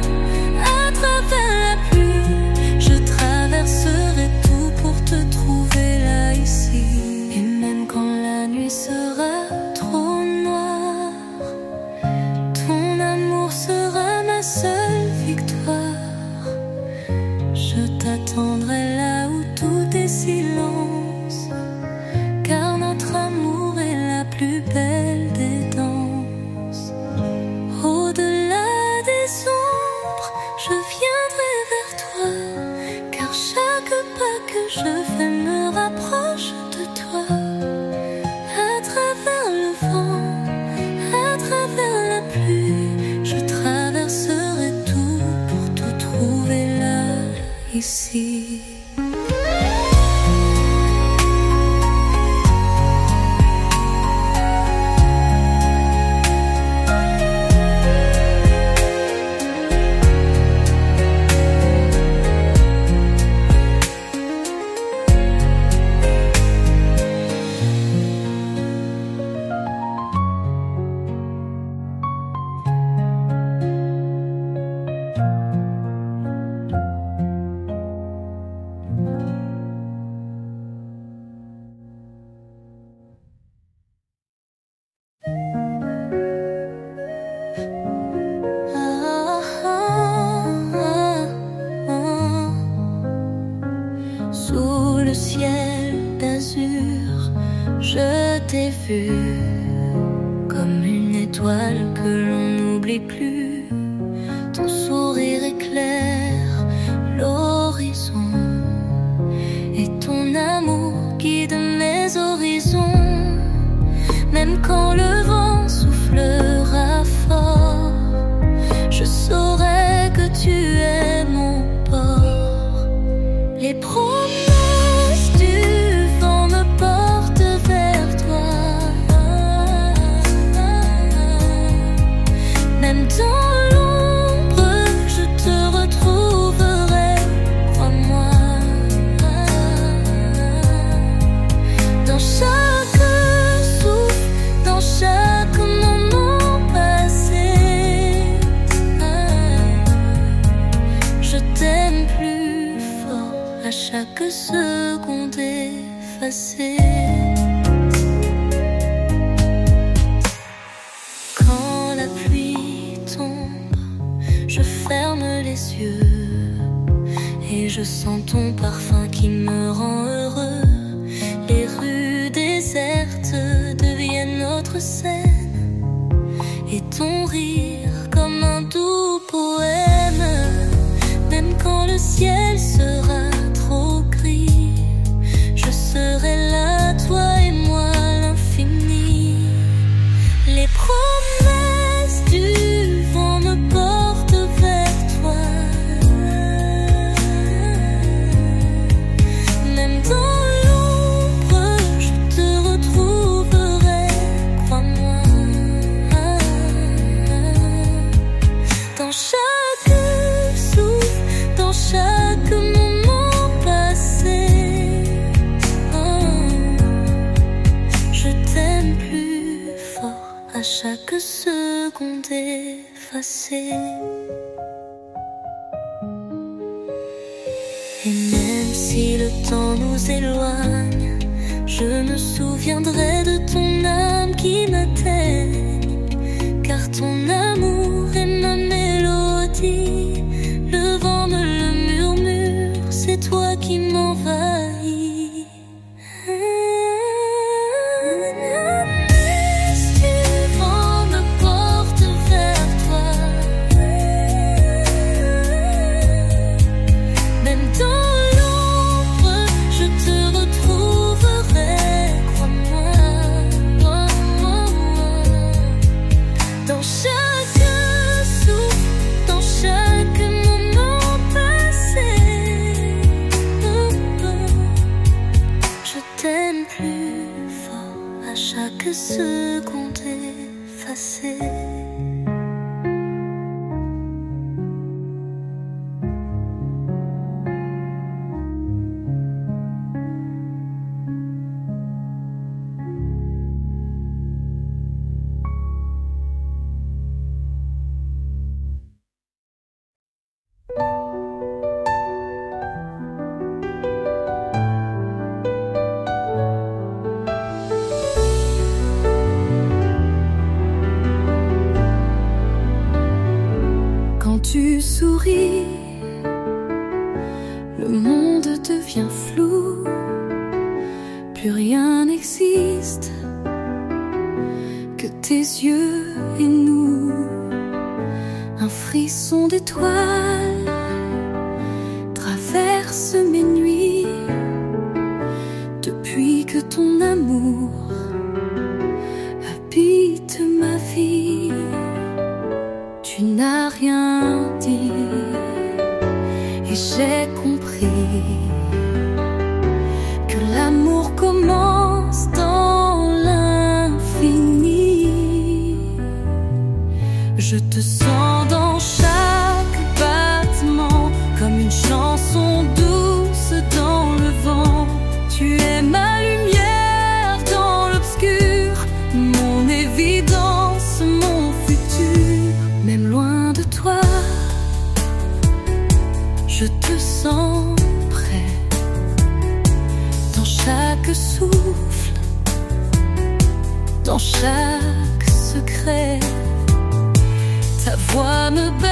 A: à travers la pluie, je traverserai tout pour te trouver là, ici. Et même quand la nuit sera trop noire, ton amour sera ma seule victoire. Je t'attendrai là où tout est silence, car notre amour est la plus belle des danses. Au-delà des ombres, je viendrai vers toi, car chaque pas que je fais me rapproche de toi. À travers le vent, à travers la pluie, je traverserai tout pour te trouver là, ici. Sous le ciel d'azur, je t'ai vu comme une étoile que l'on n'oublie plus. Ton sourire éclaire l'horizon et ton amour guide mes horizons. Même quand le vent soufflera fort, je saurai que tu es mon port. Les promesses du vent me portent vers toi. Même dans l'ombre, je te retrouverai, crois-moi. Dans chaque souffle, dans chaque moment passé, je t'aime plus fort à chaque seconde effacée. Quand la pluie tombe, je ferme les yeux et je sens ton parfum qui me rend heureux. Les rues désertes deviennent notre scène et ton rire comme un doux poème. Même quand le ciel sera trop gris, je serai là, toi et moi, l'infini. Les promesses du vent me portent vers toi. Même dans l'ombre, je te retrouverai, crois-moi. Dans chaque souffle, dans chaque moment passé, je t'aime plus fort à chaque seconde effacée. Et même si le temps nous éloigne, je me souviendrai de ton âme qui m'atteigne, car ton amour est ma mélodie. Le vent me le murmure, c'est toi qui m'envahis. Du vent me porte vers toi. Même dans l'ombre, je te retrouverai, crois-moi. Dans chaque souffle, dans chaque Quand tu souris, le monde devient flou, plus rien n'existe que tes yeux et nous. Un frisson d'étoiles traverse mes nuits depuis que ton amour habite ma vie. Tu n'as rien dit et j'ai compris que l'amour commence dans l'infini. Je te sens dans chaque battement comme une chanson douce dans le vent. Tu es ma lumière dans l'obscur, mon évidence, mon futur. Même loin de toi, je te sens près. Dans chaque souffle, dans chaque secret, ta voix me baise,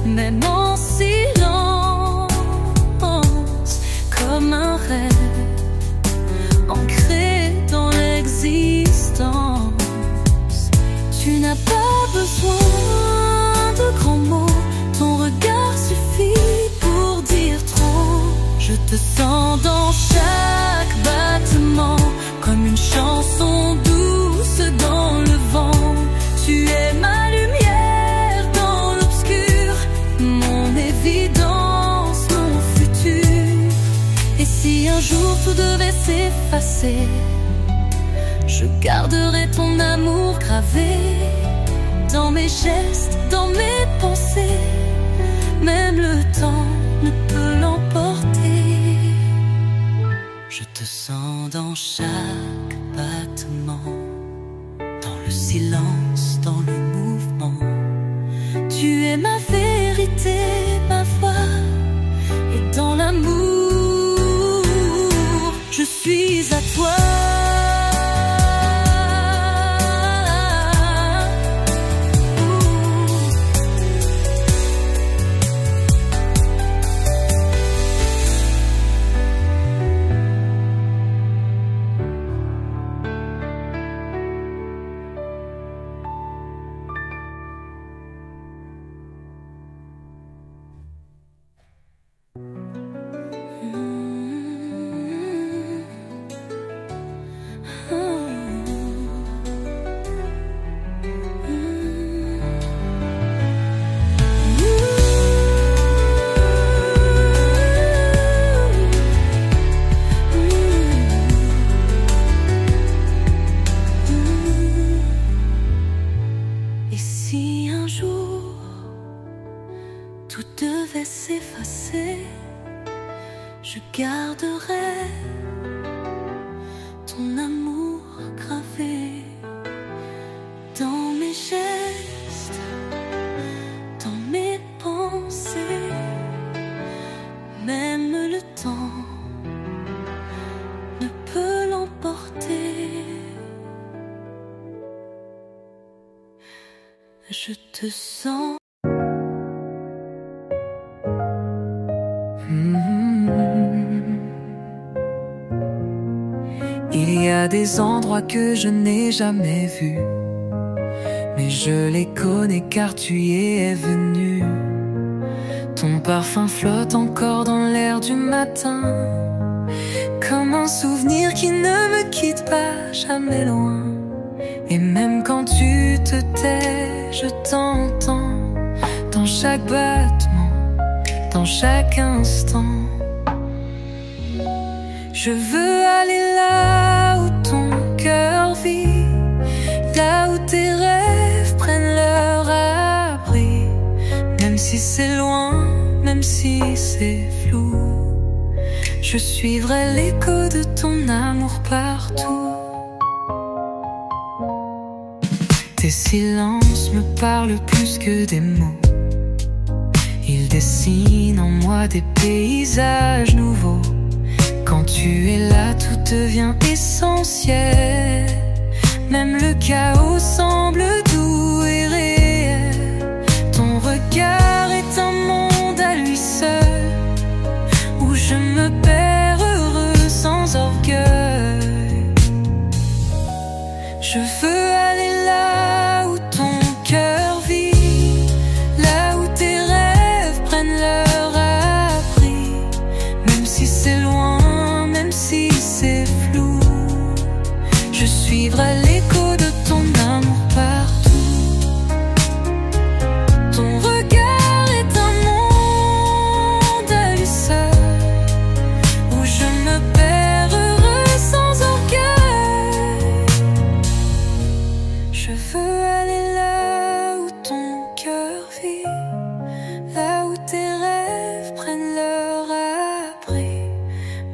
A: même en silence, comme un rêve ancré dans l'existence. Tu n'as pas besoin de grands mots, ton regard suffit pour dire trop. Je te sens dans chaque battement comme une chanson douce dans le vent. Tu es ma lumière dans l'obscur, mon évidence, mon futur. Et si un jour tout devait s'effacer, je garderai ton amour gravé dans mes gestes, dans mes pensées. Même le temps ne peut l'emporter. Je te sens dans chaque battement, dans le silence, dans le mouvement. Tu es ma vérité, ma voix, et dans l'amour, je suis à toi. Je garderai ton amour gravé dans mes gestes, dans mes pensées. Même le temps ne peut l'emporter. Je te sens.
B: Il y a des endroits que je n'ai jamais vus, mais je les connais car tu y es venu. Ton parfum flotte encore dans l'air du matin, comme un souvenir qui ne me quitte pas jamais loin. Et même quand tu te tais, je t'entends dans chaque battement, dans chaque instant. Je veux aller là où ton cœur vit, là où tes rêves prennent leur abri. Même si c'est loin, même si c'est flou, je suivrai l'écho de ton amour partout. Tes silences me parlent plus que des mots, dessine en moi des paysages nouveaux. Quand tu es là, tout devient essentiel. Même le chaos semble doux et réel. Ton regard est un monde à lui seul, où je me perds heureux sans orgueil. Je veux aller là où ton cœur vit, là où tes rêves prennent leur abri. Même si c'est loin, même si c'est flou, je suivrai l'écho de ton amour partout. Ton regard est un monde à lui seul, où je me perds heureux sans orgueil. Je veux aller là où ton cœur vit, là où tes rêves prennent leur abri.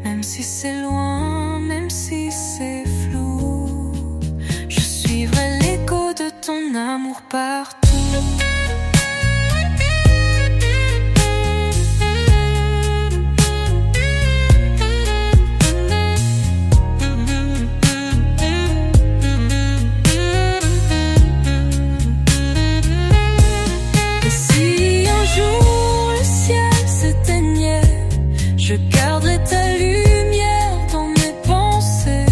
B: Même si c'est loin, même si c'est flou, je suivrai l'écho de ton amour partout. Et si un jour le ciel s'éteignait, je garderai ta lumière dans mes pensées.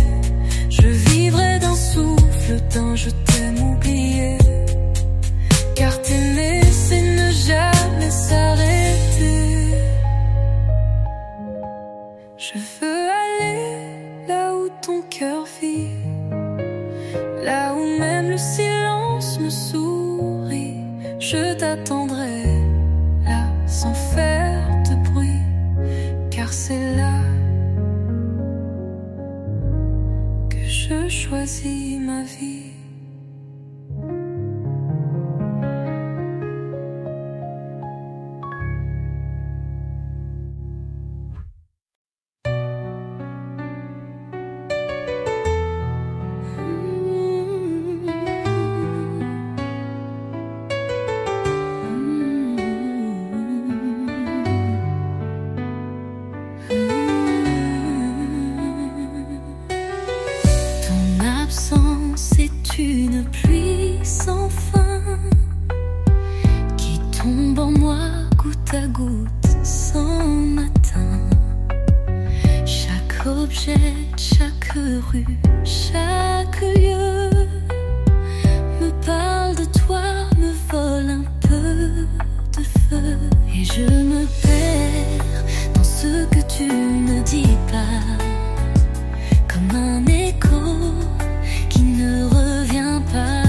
B: Je vivrai d'un souffle, d'un je t'aime oublié. Car t'aimer, c'est ne jamais s'arrêter. Je veux aller là où ton cœur vit, là où même le silence me sourit. Je t'attendrai là sans faire de bruit, car c'est là que je choisis ma vie. Ton absence est une pluie sans fin qui tombe en moi goutte à goutte sans matin. Chaque objet, chaque rue, chaque lieu me parle de toi, me vole un peu de feu. Et je me perds dans ce que tu ne dis pas, comme un écho qui ne revient pas.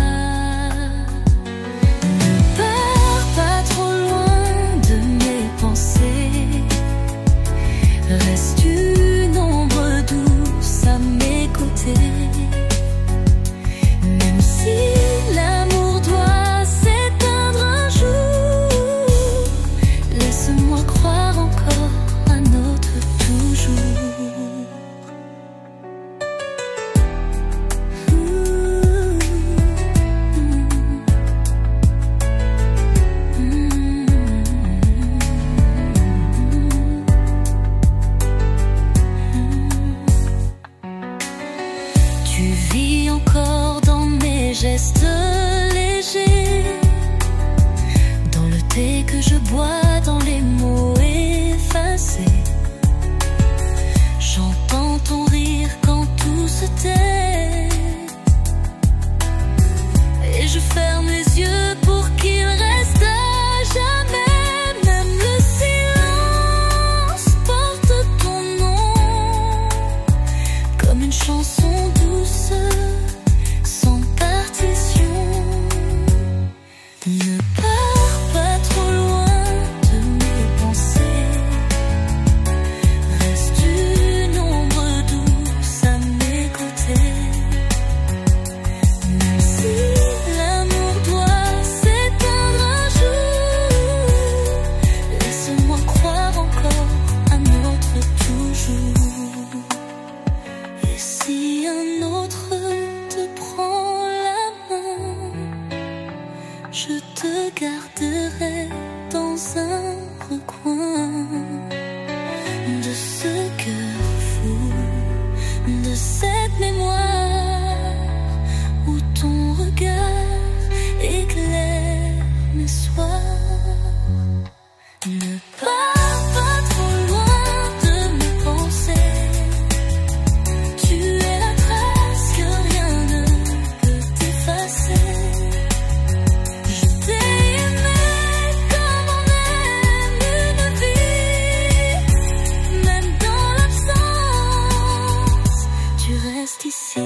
B: Ne pars pas trop loin de mes pensées, reste une ombre douce à mes côtés. Même si l'amour doit s'éteindre un jour, laisse-moi croire encore à notre toujours. Tu vis encore dans mes gestes légers, dans le thé que je bois, dans les mots effacés. J'entends ton rire quand tout se tait, et je ferme les yeux pour qu'il reste à jamais. Même le silence porte ton nom, comme une chanson douce, sans partition. Ne pars pas trop loin de mes pensées, reste une ombre douce à mes côtés. Même si l'amour doit s'éteindre un jour, laisse-moi croire encore à notre toujours. Et si un autre te prend la main, je te garderai dans un
A: recoin de ce cœur fou, de cette mémoire où ton regard éclaire mes soirs. Ne pars pas trop loin de mes pensées. Tu es la trace que rien ne peut effacer. Je t'ai aimé comme on aime une vie. Même dans l'absence, tu restes ici.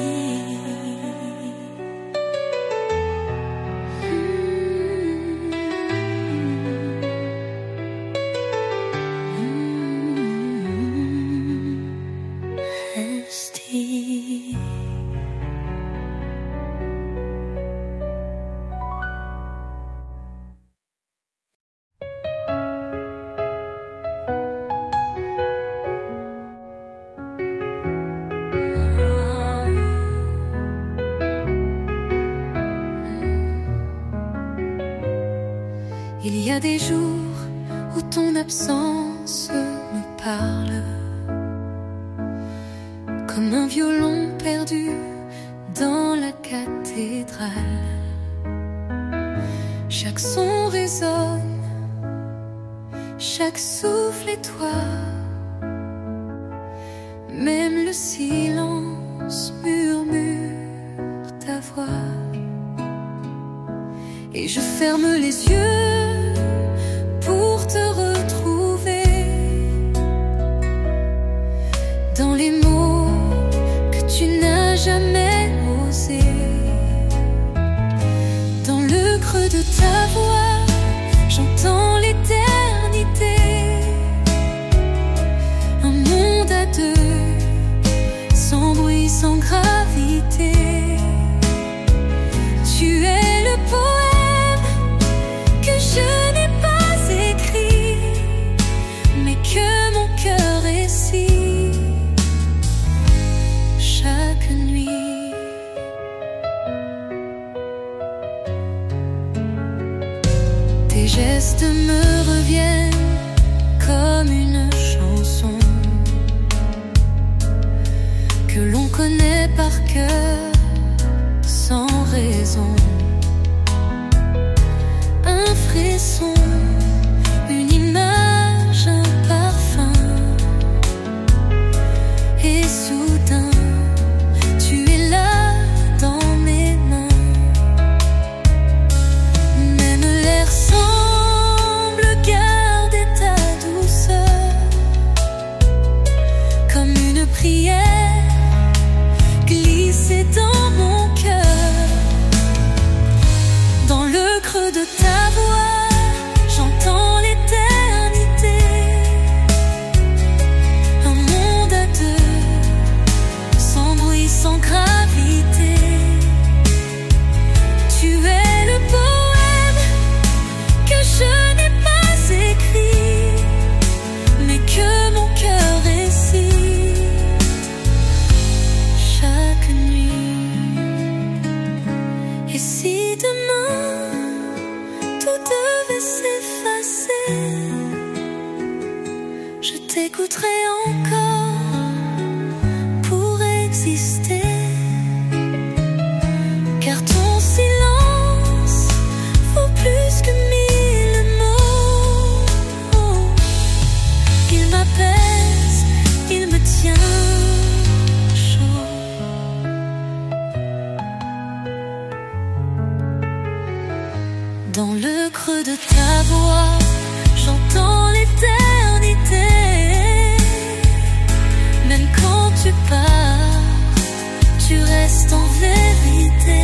B: Il y a des jours où ton absence me parle, comme un violon perdu dans la cathédrale. Chaque son résonne, chaque souffle est toi. Même le silence murmure ta voix. Et je ferme les yeux pour te retrouver dans les mots que tu n'as jamais osés. Dans le creux de ta voix, j'entends l'éternité. Un monde à deux, sans bruit, sans gravité. Tu es le poème que je n'ai pas écrit, mais que mon cœur récite chaque nuit. Tes gestes me reviennent comme une chanson que l'on connaît par cœur sans raison. Un frisson, une image, un parfum. Et soudain, tu es là dans mes mains. Même l'air semble garder ta douceur, comme une prière glissée dans mon cœur. Dans le creux de ta voix, j'entends l'éternité. Un monde à deux, sans bruit, sans gravité. Tu es le poème que je n'ai pas écrit, mais que mon cœur récite chaque nuit. Et si demain tout devait s'effacer, je t'écouterai encore pour exister. Car ton silence vaut plus que 1000 mots. Il m'apaise, il me tient chaud. Dans le creux de ta voix, j'entends l'éternité. Même quand tu pars, tu restes en vérité.